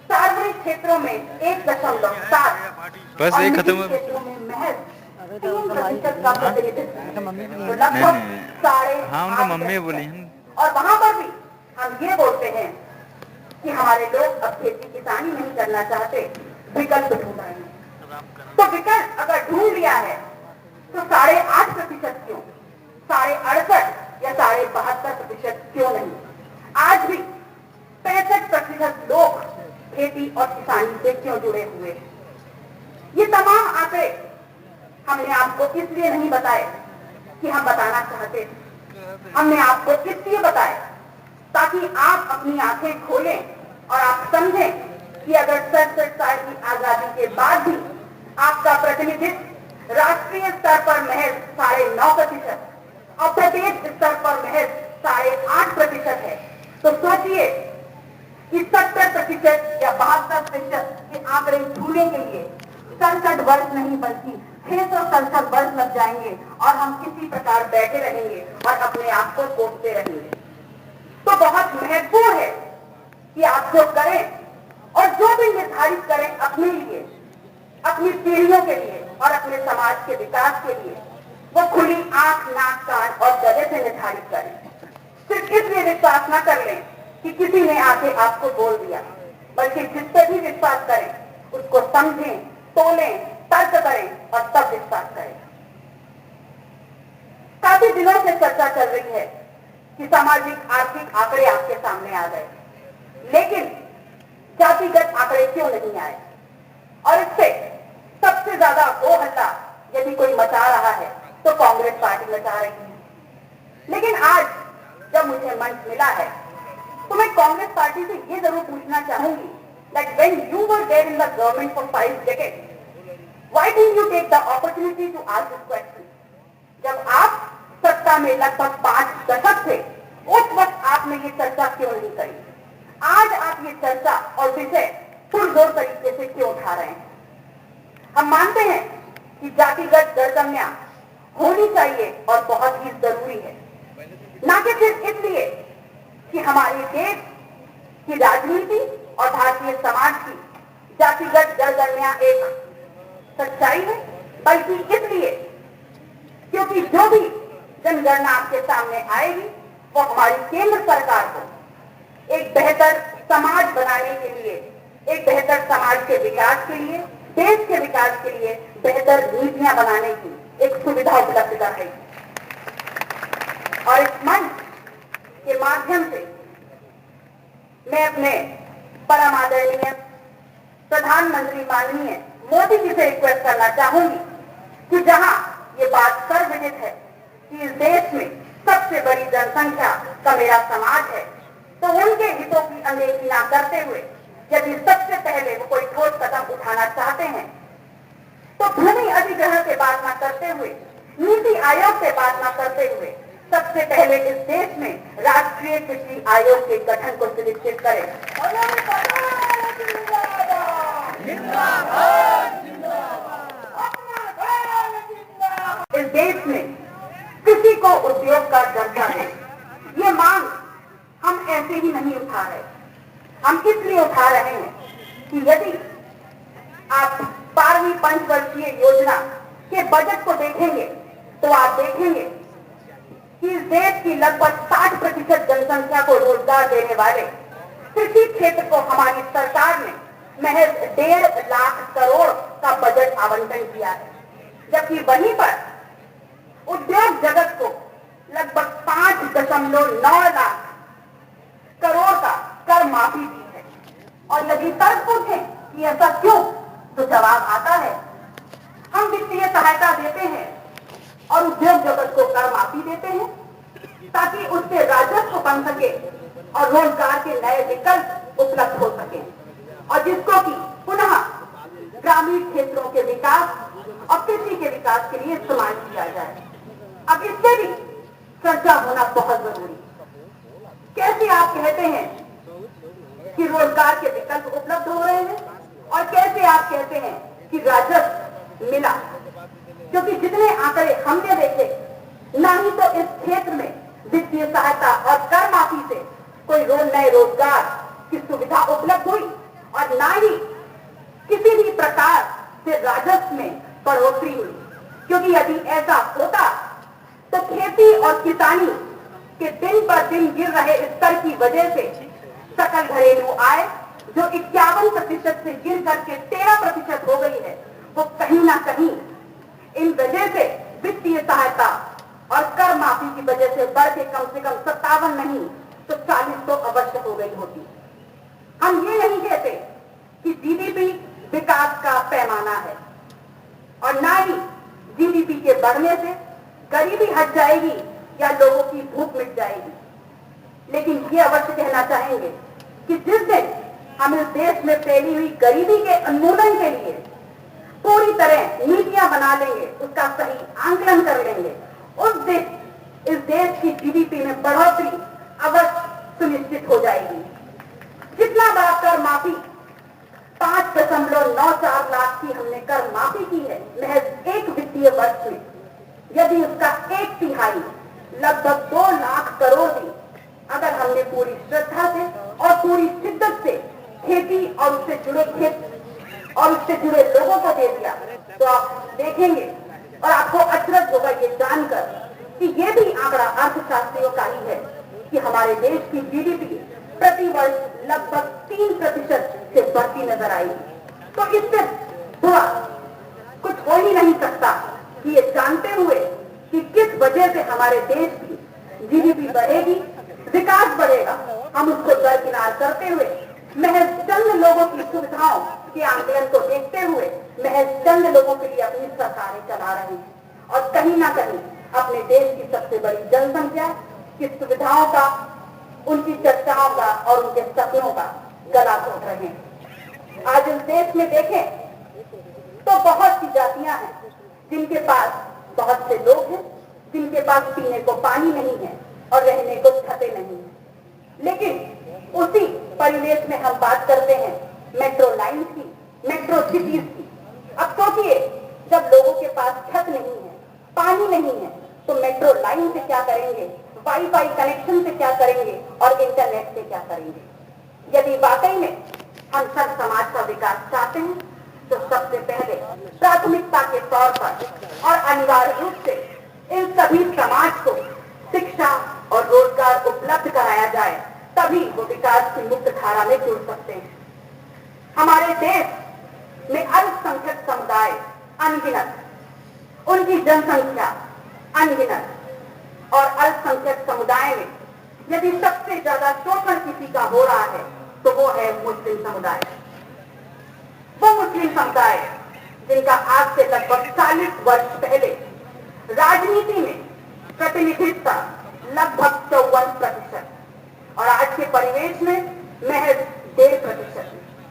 सार्वजनिक क्षेत्रों में 1.7, बस और ये निजी खत्म हो- क्षेत्रों में महज 3% का प्रतिनिधित्व है। तो लगभग नहीं। 8.5%। हाँ, उनका मम्मी बोली हैं। और वहां पर भी हम ये बोलते हैं कि हमारे लोग अब खेती किसानी नहीं करना चाहते, विकल्प ढूंढ रहे हैं। तो विकल्प अगर ढूंढ लिया है तो 8.5% क्यों, 68.5 या 72% क्यों नहीं। आज भी 65% लोग खेती और किसानी से क्यों जुड़े हुए हैं। ये तमाम आंकड़े हमने आपको इसलिए नहीं बताए कि हम बताना चाहते थे, हमने आपको इसलिए बताए ताकि आप अपनी आंखें खोलें और आप समझें कि अगर 67 साल की आजादी के बाद भी आपका प्रतिनिधित्व राष्ट्रीय स्तर पर महज 9.5% और प्रदेश स्तर पर महज 8.5% है, तो सोचिए कि 70% या 72% के आंकड़े छूने के लिए 67 वर्ष नहीं बल्कि 667 वर्ष लग जाएंगे और हम किसी प्रकार बैठे रहेंगे और अपने आप को कोसते रहेंगे। तो बहुत महत्वपूर्ण है कि आप जो करें और जो भी निर्धारित करें अपने लिए, अपनी पीढ़ियों के लिए और अपने समाज के विकास के लिए, वो खुली आंख, नाक, कान और गले से निर्धारित करें। सिर्फ इसलिए विश्वास न कर लें कि किसी ने आके आपको बोल दिया, बल्कि जिस पे भी विश्वास करें उसको समझें, तोलें, तर्क करें और तब विश्वास करें। काफी दिनों से चर्चा चल रही है कि सामाजिक आर्थिक आंकड़े आपके सामने आ गए, लेकिन जातिगत आंकड़े क्यों नहीं आए। और इससे सबसे ज्यादा हो हल्ला यदि कोई मचा रहा है तो कांग्रेस पार्टी मचा रही है। लेकिन आज जब मुझे मंच मिला है तो मैं कांग्रेस पार्टी से ये जरूर पूछना चाहूंगी that when you were there in the government for 5 decades, why didn't you take the opportunity to ask this question? जब आप सत्ता में लगभग 5 दशक थे, उस वक्त आपने ये चर्चा क्यों नहीं करी। आज आप ये चर्चा और विषय पुरजोर तरीके से क्यों उठा रहे हैं। हम मानते हैं कि जातिगत दरकमियां होनी चाहिए और बहुत ही जरूरी है, न कि सिर्फ इसलिए कि हमारे देश की राजनीति और भारतीय समाज की जातिगत दरकमियां एक सच्चाई है, बल्कि इसलिए क्योंकि जो भी जनगणना आपके सामने आएगी वो हमारी केंद्र सरकार को एक बेहतर समाज बनाने के लिए, एक बेहतर समाज के विकास के लिए, देश के विकास के लिए बेहतर नीतियां बनाने की एक सुविधा उपलब्ध कराएगी। और इस मंच के माध्यम से मैं अपने परम आदरणीय प्रधानमंत्री माननीय मोदी जी से रिक्वेस्ट करना चाहूंगी कि जहां ये बात सर्वविदित है कि इस देश में सबसे बड़ी जनसंख्या का मेरा समाज है, तो उनके हितों की अनदेखी न करते हुए यदि सबसे पहले वो कोई ठोस कदम उठाना चाहते हैं तो भूमि अधिग्रहण से बात न करते हुए, नीति आयोग से बात न करते हुए सबसे पहले इस देश में राष्ट्रीय कृषि आयोग के गठन को सुनिश्चित करें। इस देश में कृषि को उद्योग का दर्जा है, ये मांग हम ऐसे ही नहीं उठा रहे, हम इसलिए उठा रहे हैं कि यदि आप 12वीं पंचवर्षीय योजना के बजट को देखेंगे तो आप देखेंगे कि इस देश की लगभग 60% जनसंख्या को रोजगार देने वाले कृषि क्षेत्र को हमारी सरकार ने महज 1.5 लाख करोड़ का बजट आवंटन किया है, जबकि वहीं पर उद्योग जगत को लगभग 5.9 लाख करोड़ का कर माफी दी है। और यदि तर्क पूछें कि ऐसा क्यों, तो जवाब आता है, हम वित्तीय सहायता देते हैं और उद्योग जगत को कर माफी देते हैं ताकि उससे राजस्व बन सके और रोजगार के नए विकल्प उपलब्ध हो सके, और जिसको कि पुनः ग्रामीण क्षेत्रों के विकास और कृषि के विकास के लिए इस्तेमाल किया जाए। अब इससे भी चर्चा होना बहुत जरूरी। कैसे आप कहते हैं कि रोजगार के विकल्प उपलब्ध हो रहे हैं और कैसे आप कहते हैं कि राजस्व मिला, क्योंकि जितने आंकड़े हमने देखे, ना ही तो इस क्षेत्र में वित्तीय सहायता और कर माफी से कोई नए रोजगार की सुविधा उपलब्ध हुई और ना ही किसी भी प्रकार से राजस्व में बढ़ोतरी हुई। क्योंकि यदि ऐसा होता तो खेती और किसानी के दिन पर दिन गिर रहे स्तर की वजह से सकल घरेलू आय जो 51% से गिर करके 13% हो गई है, वो कहीं ना कहीं इन वजह से वित्तीय सहायता और कर माफी की वजह से बढ़ के कम से कम 57 नहीं तो 40 तो अवश्य हो गई होती। हम ये नहीं कहते कि जीडीपी विकास का पैमाना है और ना ही जीडीपी के बढ़ने से गरीबी हट जाएगी या लोगों की भूख मिट जाएगी, लेकिन ये अवश्य कहना चाहेंगे कि जिस दिन हम इस देश में फैली हुई गरीबी के उन्मूलन के लिए पूरी तरह नीतियां बना लेंगे, उसका सही आंकलन कर लेंगे, उस दिन इस देश की जीडीपी में बढ़ोतरी अवश्य सुनिश्चित हो जाएगी। जितना बड़ा कर माफी 5.94 लाख की हमने कर माफी की है महज एक वित्तीय वर्ष में, यदि उसका 1/3 लगभग 2 लाख करोड़ भी अगर हमने पूरी श्रद्धा से और पूरी शिद्दत से खेती और उससे जुड़े लोगों को दे दिया, तो आप देखेंगे और आपको अचरज होगा ये जानकर कि ये भी आंकड़ा अर्थशास्त्रियों का ही है कि हमारे देश की जीडीपी प्रति वर्ष लगभग 3% से बढ़ती नजर आई। तो इससे बुरा कुछ हो ही नहीं सकता कि ये जानते हुए कि किस वजह से हमारे देश की जीडीपी बढ़ेगी, विकास बढ़ेगा, हम उसको दरकिनार करते हुए महज चंद लोगों की सुविधाओं के आंदोलन को देखते हुए महज चंद लोगों के लिए अपनी सरकारें चला रहे हैं और कहीं ना कहीं अपने देश की सबसे बड़ी जनसंख्या की सुविधाओं का, उनकी चर्चाओं का और उनके सपनों का गला घोट रहे हैं। आज इस देश में देखें तो बहुत सी जातियां हैं जिनके पास बहुत से लोग हैं, जिनके पास पीने को पानी नहीं है और रहने को छतें नहीं है, लेकिन उसी परिवेश में हम बात करते हैं मेट्रो लाइन की, मेट्रो सिटीज की। अब सोचिए, जब लोगों के पास छत नहीं है, पानी नहीं है, तो मेट्रो लाइन से क्या करेंगे, वाईफाई कनेक्शन से क्या करेंगे और इंटरनेट से क्या करेंगे। यदि वाकई में हम सब समाज का विकास चाहते हैं तो सबसे पहले प्राथमिकता के तौर पर और अनिवार्य रूप से इन सभी समाज को शिक्षा और रोजगार उपलब्ध कराया जाए, तभी वो विकास की मुख्य धारा में जुड़ सकते हैं। हमारे देश में अल्पसंख्यक समुदाय अनगिनत, उनकी जनसंख्या अनगिनत और अल्पसंख्यक समुदाय में यदि सबसे ज्यादा शोषण किसी का हो रहा है तो वो है मुस्लिम समुदाय। वो मुस्लिम समुदाय जिनका आज से लगभग 40 वर्ष पहले राजनीति में प्रतिनिधित्व लगभग 54% और आज के परिवेश में महज 1.5%।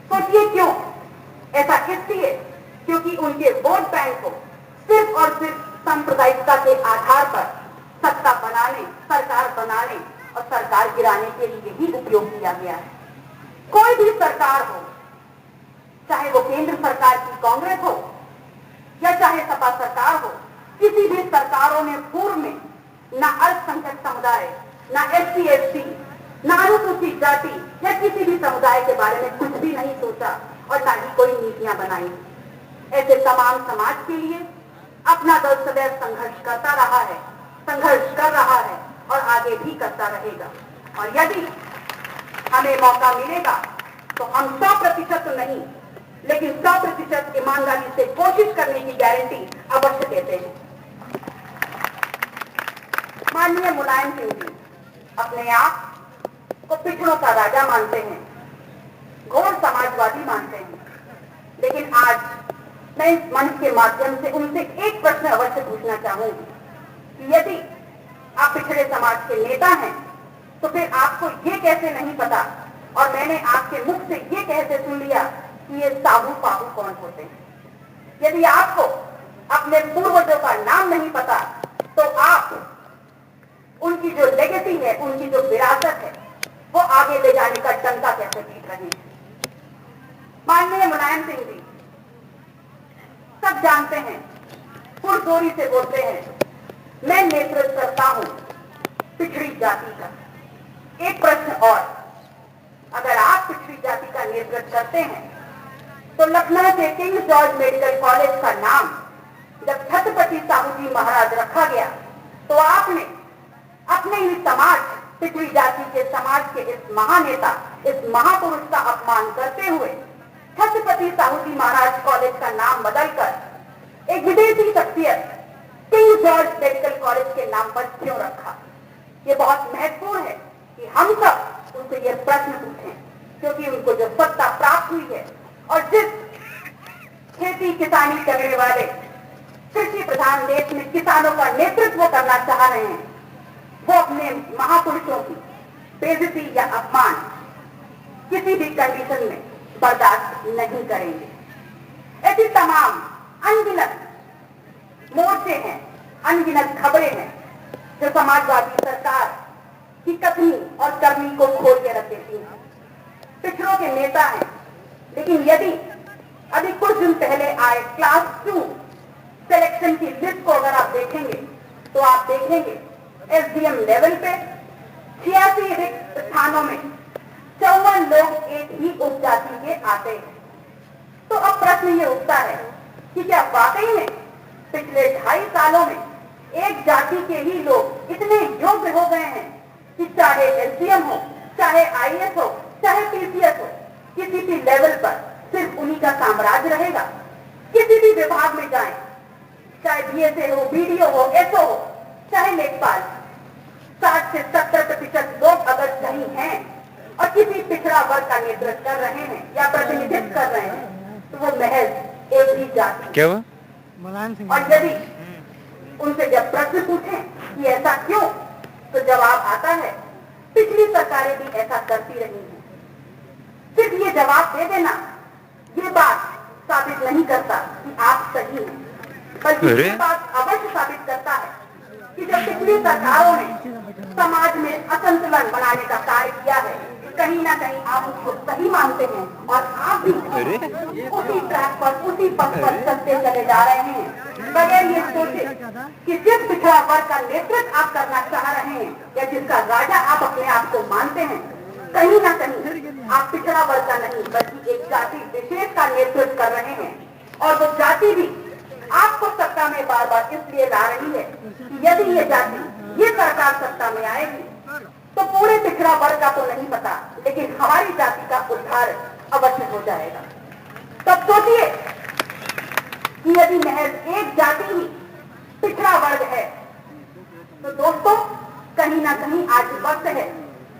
सोचिए क्यों? ऐसा इसलिए क्योंकि उनके वोट बैंक को सिर्फ और सिर्फ सांप्रदायिकता के आधार पर सत्ता बनाने, सरकार बनाने और सरकार गिराने के लिए ही उपयोग किया गया है। कोई भी सरकार हो, चाहे वो केंद्र सरकार की कांग्रेस हो या चाहे सपा सरकार हो, किसी भी सरकारों ने पूर्व में ना अल्पसंख्यक समुदाय, ना SC ST, ना अनुसूचित जाति या किसी भी समुदाय के बारे में कुछ भी नहीं सोचा और ना ही कोई नीतियां बनाई। ऐसे तमाम समाज के लिए अपना दल सदैव संघर्ष करता रहा है, संघर्ष कर रहा है और आगे भी करता रहेगा। और यदि हमें मौका मिलेगा तो हम 100% तो नहीं, लेकिन 100% ईमानदारी से कोशिश करने की गारंटी अवश्य देते हैं। माननीय मुलायम सिंह जी अपने आप को पिछड़ों का राजा मानते हैं, घोर समाजवादी मानते हैं, लेकिन आज मैं इस मंच के माध्यम से उनसे एक प्रश्न अवश्य पूछना चाहूंगी कि यदि आप पिछड़े समाज के नेता हैं तो फिर आपको ये कैसे नहीं पता, और मैंने आपके मुख से ये कैसे सुन लिया कि ये साहू पाहू कौन होते हैं। यदि आपको अपने पूर्वजों का नाम नहीं पता तो आप उनकी जो लेगेसी है, उनकी जो विरासत है, वो आगे ले जाने का डंका कैसे पीट रहे हैं। माननीय मुलायम सिंह जी सब जानते हैं, पुरजोरी से बोलते हैं मैं नेतृत्व करता हूं पिछड़ी जाति का। एक प्रश्न और, अगर आप पिछड़ी जाति का नेतृत्व करते हैं तो लखनऊ के किंग जॉर्ज मेडिकल कॉलेज का नाम जब छत्रपति साहू जी महाराज रखा गया तो आपने अपने ही समाज, पिछड़ी जाति के समाज के इस महानेता, इस महापुरुष का अपमान करते हुए छत्रपति साहू जी महाराज कॉलेज का नाम बदलकर एक विदेशी शख्सियत किंग जॉर्ज मेडिकल कॉलेज के नाम पर क्यों रखा। ये बहुत महत्वपूर्ण है कि हम सब उनसे ये प्रश्न पूछें, क्योंकि उनको जो सत्ता प्राप्त हुई है और जिस खेती किसानी करने वाले कृषि प्रधान देश में किसानों का नेतृत्व करना चाह रहे हैं, वो अपने महापुरुषों की बेइज्जती या अपमान किसी भी कंडीशन में बर्दाश्त नहीं करेंगे। ऐसी तमाम अनगिनत मोर्चे हैं, अनगिनत खबरें हैं जो समाजवादी सरकार की कथनी और करनी को खोल के रख देती हैं। पिछड़ों के नेता हैं, लेकिन यदि अभी कुछ दिन पहले आए क्लास 2 सिलेक्शन की लिस्ट को अगर आप देखेंगे तो आप देखेंगे एसडीएम लेवल पे 86 रिक्त स्थानों में 54 लोग एक ही उपजाति के आते हैं। तो अब प्रश्न ये उठता है कि क्या वाकई में पिछले 2.5 सालों में एक जाति के ही लोग इतने योग्य हो गए हैं कि चाहे एसडीएम हो, चाहे आईएएस हो, चाहे पीसीएस हो, किसी भी लेवल पर सिर्फ उन्हीं का साम्राज्य रहेगा। किसी भी विभाग में जाएं, चाहे बीएसए हो, बीडीओ हो, एसओ हो, चाहे लेखपाल, 60 से 70% लोग अगर सही हैं और किसी पिछड़ा वर्ग का नेतृत्व कर रहे हैं या प्रतिनिधित्व कर रहे हैं तो वो महज एक ही जाति। क्या हुआ? और यदि उनसे जब प्रश्न पूछें कि ऐसा क्यों, तो जवाब आता है पिछली सरकारें भी ऐसा करती रही हैं। सिर्फ ये जवाब दे देना ये बात साबित नहीं करता कि आप सही हैं, बल्कि ये बात अवश्य साबित करता है कि जब पिछली सरकारों ने समाज में असंतुलन बनाने का कार्य किया है, कहीं ना कहीं आप उसको सही मानते हैं और आप भी उसी ट्रैक पर, उसी पथ पर चलते चले जा रहे हैं, बगैर ये सोचे कि जिस पिछड़ा वर्ग का नेतृत्व आप करना चाह रहे हैं या जिसका राजा आप अपने आप को मानते हैं, कहीं ना कहीं आप पिछड़ा वर्ग का नहीं बल्कि एक जाति विशेष का नेतृत्व कर रहे हैं। और वो जाति भी आपको सत्ता में बार बार इसलिए ला रही है कि यदि ये जाति, ये सरकार सत्ता में आएगी तो पूरे पिछड़ा वर्ग का तो नहीं पता, लेकिन हमारी जाति का उद्धार अवश्य हो जाएगा। तब सोचिए कि यदि महज एक जाति ही पिछड़ा वर्ग है तो दोस्तों कहीं ना कहीं आज वक्त है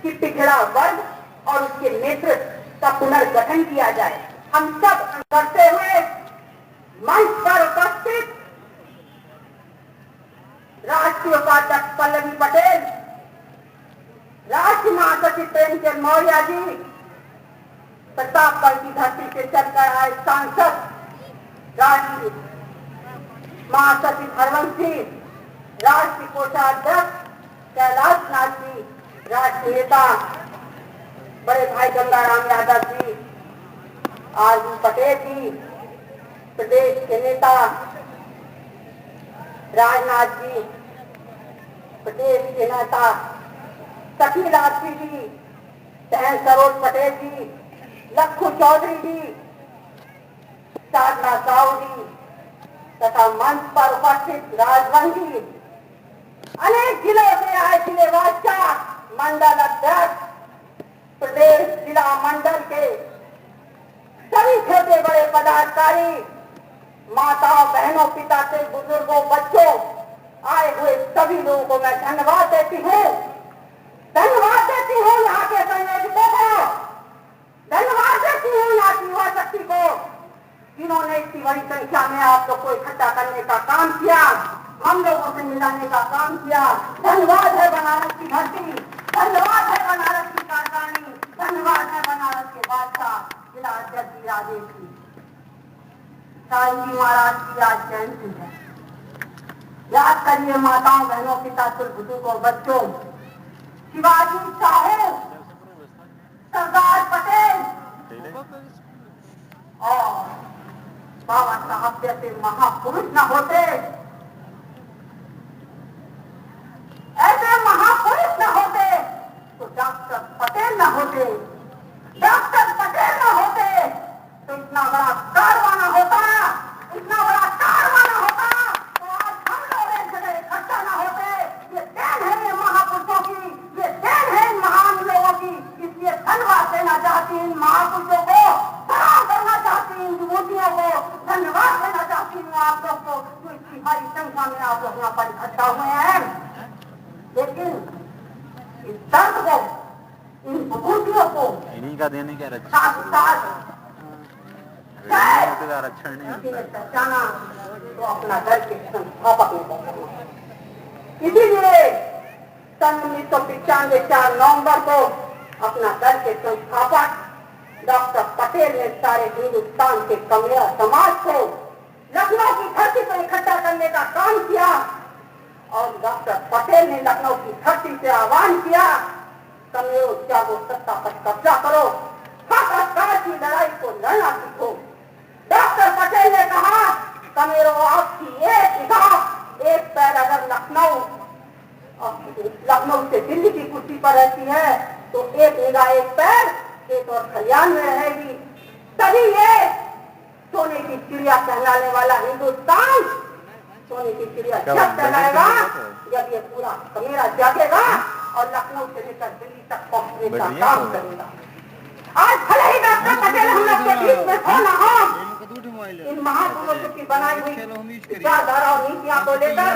कि पिछड़ा वर्ग और उसके नेतृत्व का पुनर्गठन किया जाए। हम सब करते हुए मंच पर उपस्थित राष्ट्रीय उपाध्यक्ष पल्लवी पटेल, राष्ट्रीय महासचिव प्रेमचंद मौर्य जी, प्रतापगढ़ की धरती से चलकर आए सांसद राष्ट्रीय महासचिव हरवंश सिंह, राष्ट्रीय कोषाध्यक्ष कैलाश नाथ जी, राष्ट्रीय नेता बड़े भाई गंगाराम यादव जी, आरबी पटेल जी, प्रदेश के नेता राजनाथ जी, प्रदेश के नेता सखी रात्रि जी, बहन सरोज पटेल जी, लखू चौधरी जी, साधना साहू जी तथा मंच पर उपस्थित राजवन जी, अनेक जिलों से आए जिलेवासियों, मंडल अध्यक्ष, प्रदेश जिला मंडल के सभी छोटे बड़े पदाधिकारी, माताओं, बहनों, पिता से बुजुर्गों, बच्चों, आए हुए सभी लोगों को मैं धन्यवाद देती हूँ। धन्यवाद देती हूँ यहाँ के संयोजकों को, धन्यवाद देती हूँ यहाँ की युवा शक्ति को, जिन्होंने इतनी बड़ी संख्या में आप लोग को इकट्ठा करने का काम किया, हम लोगों से मिलाने का काम किया। धन्यवाद है बनारस की धरती, धन्यवाद है बनारस की कारखानी, धन्यवाद है बनारस के बादशाह जिला अध्यक्ष जी राजेश जी। साईं जी महाराज की आज जयंती है। याद करिए माताओं, बहनों, पिता, बुजुर्गों, बच्चों, शिवाजी साहू, सरदार पटेल और बाबा साहब जैसे महापुरुष न होते, ऐसे महापुरुष न होते तो डॉक्टर पटेल न होते, डॉक्टर पटेल न होते तो इतना बड़ा कारवाना होता, इतना बड़ा कारवाना होता तो आज हम लोग एक जगह इकट्ठा न होते। ये देन है ये महापुरुषों की, ये देन है इन महान लोगों की। इसलिए धन्यवाद देना चाहती इन महापुरुषों को, प्रणाम करना चाहती इन विभूतियों को, धन्यवाद देना चाहती हूँ आप लोग को जो इतनी भारी संख्या में आप लोग यहाँ पर इकट्ठा हुए हैं। लेकिन इस दर्द को, इन विभूतियों को इन्हीं का देने का साथ साथ आरक्षण नहीं पहचाना तो अपना दल के संस्थापक ने पहचाना। इसीलिए सन 1995 4 नवंबर को अपना दल के संस्थापक डॉक्टर पटेल ने सारे हिंदुस्तान के कमिया समाज को लखनऊ की धरती पर इकट्ठा करने का काम किया और डॉक्टर पटेल ने लखनऊ की धरती से आह्वान किया, कमियों जागो, सत्ता पर कब्जा करो, हक अधिकार की लड़ाई को लड़ना सीखो। डॉक्टर पटेल ने कहा, कमेरो आपकी एक निगाह, एक पैर अगर लखनऊ से दिल्ली की कुर्सी पर रहती है तो एक निगाह, एक पैर एक और खलियान में रहेगी। तभी ये सोने की चिड़िया कहलाने वाला हिंदुस्तान सोने की चिड़िया जब कहलाएगा जब ये पूरा कमेरा जागेगा और लखनऊ से लेकर दिल्ली तक पहुंचने का काम करेगा। आज भले ही डॉक्टर पटेल हम लोग के बीच में हो ना हो, इन महापुरुषों की बनाई हुई विचारधारा और नीतियां को लेकर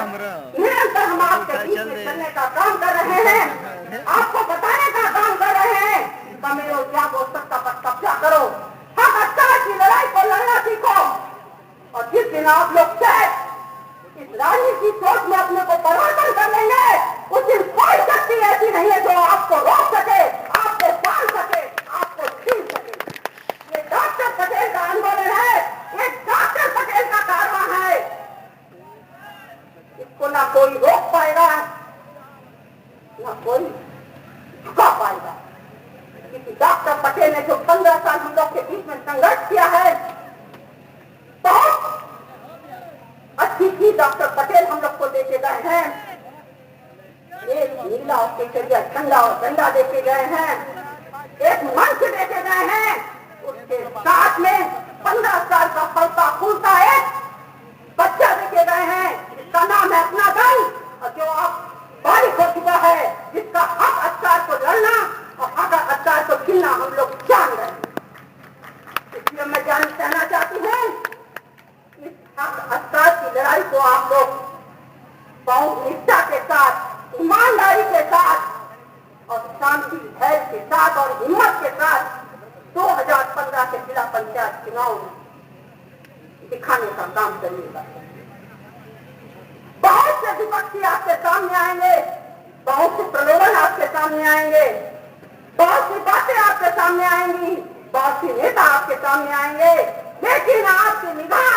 निरंतर हम आपके बीच में चलने का काम कर रहे हैं, आपको बताने का काम कर रहे हैं। कमेरो जागो, सत्ता पर कब्जा करो, हक अधिकार की लड़ाई को लड़ना सीखो। और जिस दिन आप लोग इस राजनीति सोच में अपने को परिवर्तन कर लेंगे, उस दिन कोई शक्ति ऐसी नहीं है जो आपको रोक सके, आपको बांध सके, आपको छीन सके। ये डॉक्टर पटेल का आंदोलन है, ये डॉक्टर पटेल का कारवां है। इसको ना कोई रोक पाएगा, ना कोई झुका पाएगा। क्योंकि डॉक्टर पटेल ने जो 15 साल हम लोग के बीच में संघर्ष किया है, बहुत अच्छी चीज डॉक्टर पटेल हम लोग को देके गए हैं। एक नीला और केसरिया झंडा और डंडा देके गए हैं, एक मंच देके गए हैं, उसके साथ में 15 साल का फलता फूलता एक बच्चा देके गए हैं जिसका नाम है अपना दल, और जो अब बारिश हो चुका है, जिसका हक अधिकार को लड़ना और हक अधिकार को छीनना हम लोग जान रहे हैं। इसलिए मैं कहना चाहती हूँ, इस हक अधिकार की लड़ाई को आप लोग बहुत निष्ठा के साथ, ईमानदारी के साथ और शांति, धैर्य के साथ और हिम्मत के साथ 2015 के जिला पंचायत चुनाव में दिखाने का काम करिएगा। बहुत से विपक्षी आपके सामने आएंगे, बहुत से प्रलोभन आपके सामने आएंगे, बहुत सी बातें आपके सामने आएंगी, बहुत सी नेता आपके सामने आएंगे, लेकिन आपकी निगाह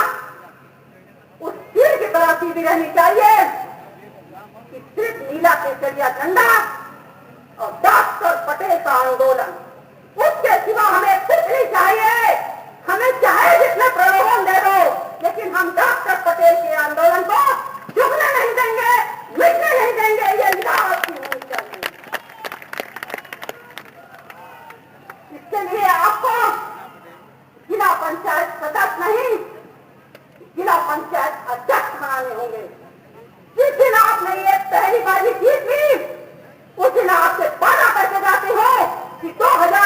उस तीर की तरह सीधी रहनी चाहिए कि सिर्फ नीला केसरिया झंडा और डॉक्टर पटेल का आंदोलन, उसके सिवा हमें कुछ नहीं चाहिए। हमें चाहे जितने प्रलोभन दे दो, लेकिन हम डॉक्टर पटेल के आंदोलन को झुकने नहीं देंगे, मिटने नहीं देंगे। ये निगाह होनी चाहिए। इसके लिए आपको जिला पंचायत सदस्य नहीं, जिला पंचायत अध्यक्ष बनाने होंगे। जिस दिन आपने ये पहली बार जीत ली, उस दिन आपसे वादा करके जाती हूँ कि 2000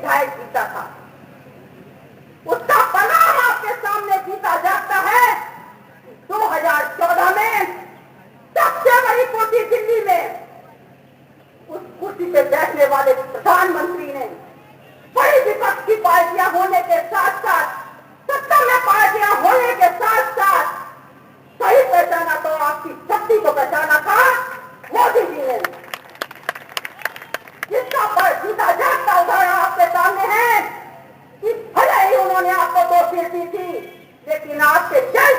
विधायक जीता था, उसका परिणाम आपके सामने जीता जाता है। 2014 में सबसे बड़ी कुर्सी दिल्ली में, उस कुर्सी पे बैठने वाले प्रधानमंत्री ने बड़ी विपक्ष की पार्टियां होने के साथ साथ, सत्ता में पार्टियां होने के साथ साथ सही पहचाना तो आपकी शक्ति को पहचाना था मोदी जी ने, जिसका पर जीता जागता उदाहरण आपके सामने है कि भले ही उन्होंने आपको 2 सीट दी थी, लेकिन आपके जज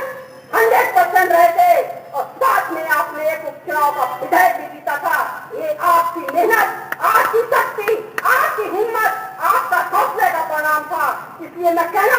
100% रहे थे और साथ में आपने एक उपचुनाव का विधायक भी जीता था। ये आपकी मेहनत, आपकी शक्ति, आपकी हिम्मत, आपका हौसले का परिणाम था। इसलिए मैं कहना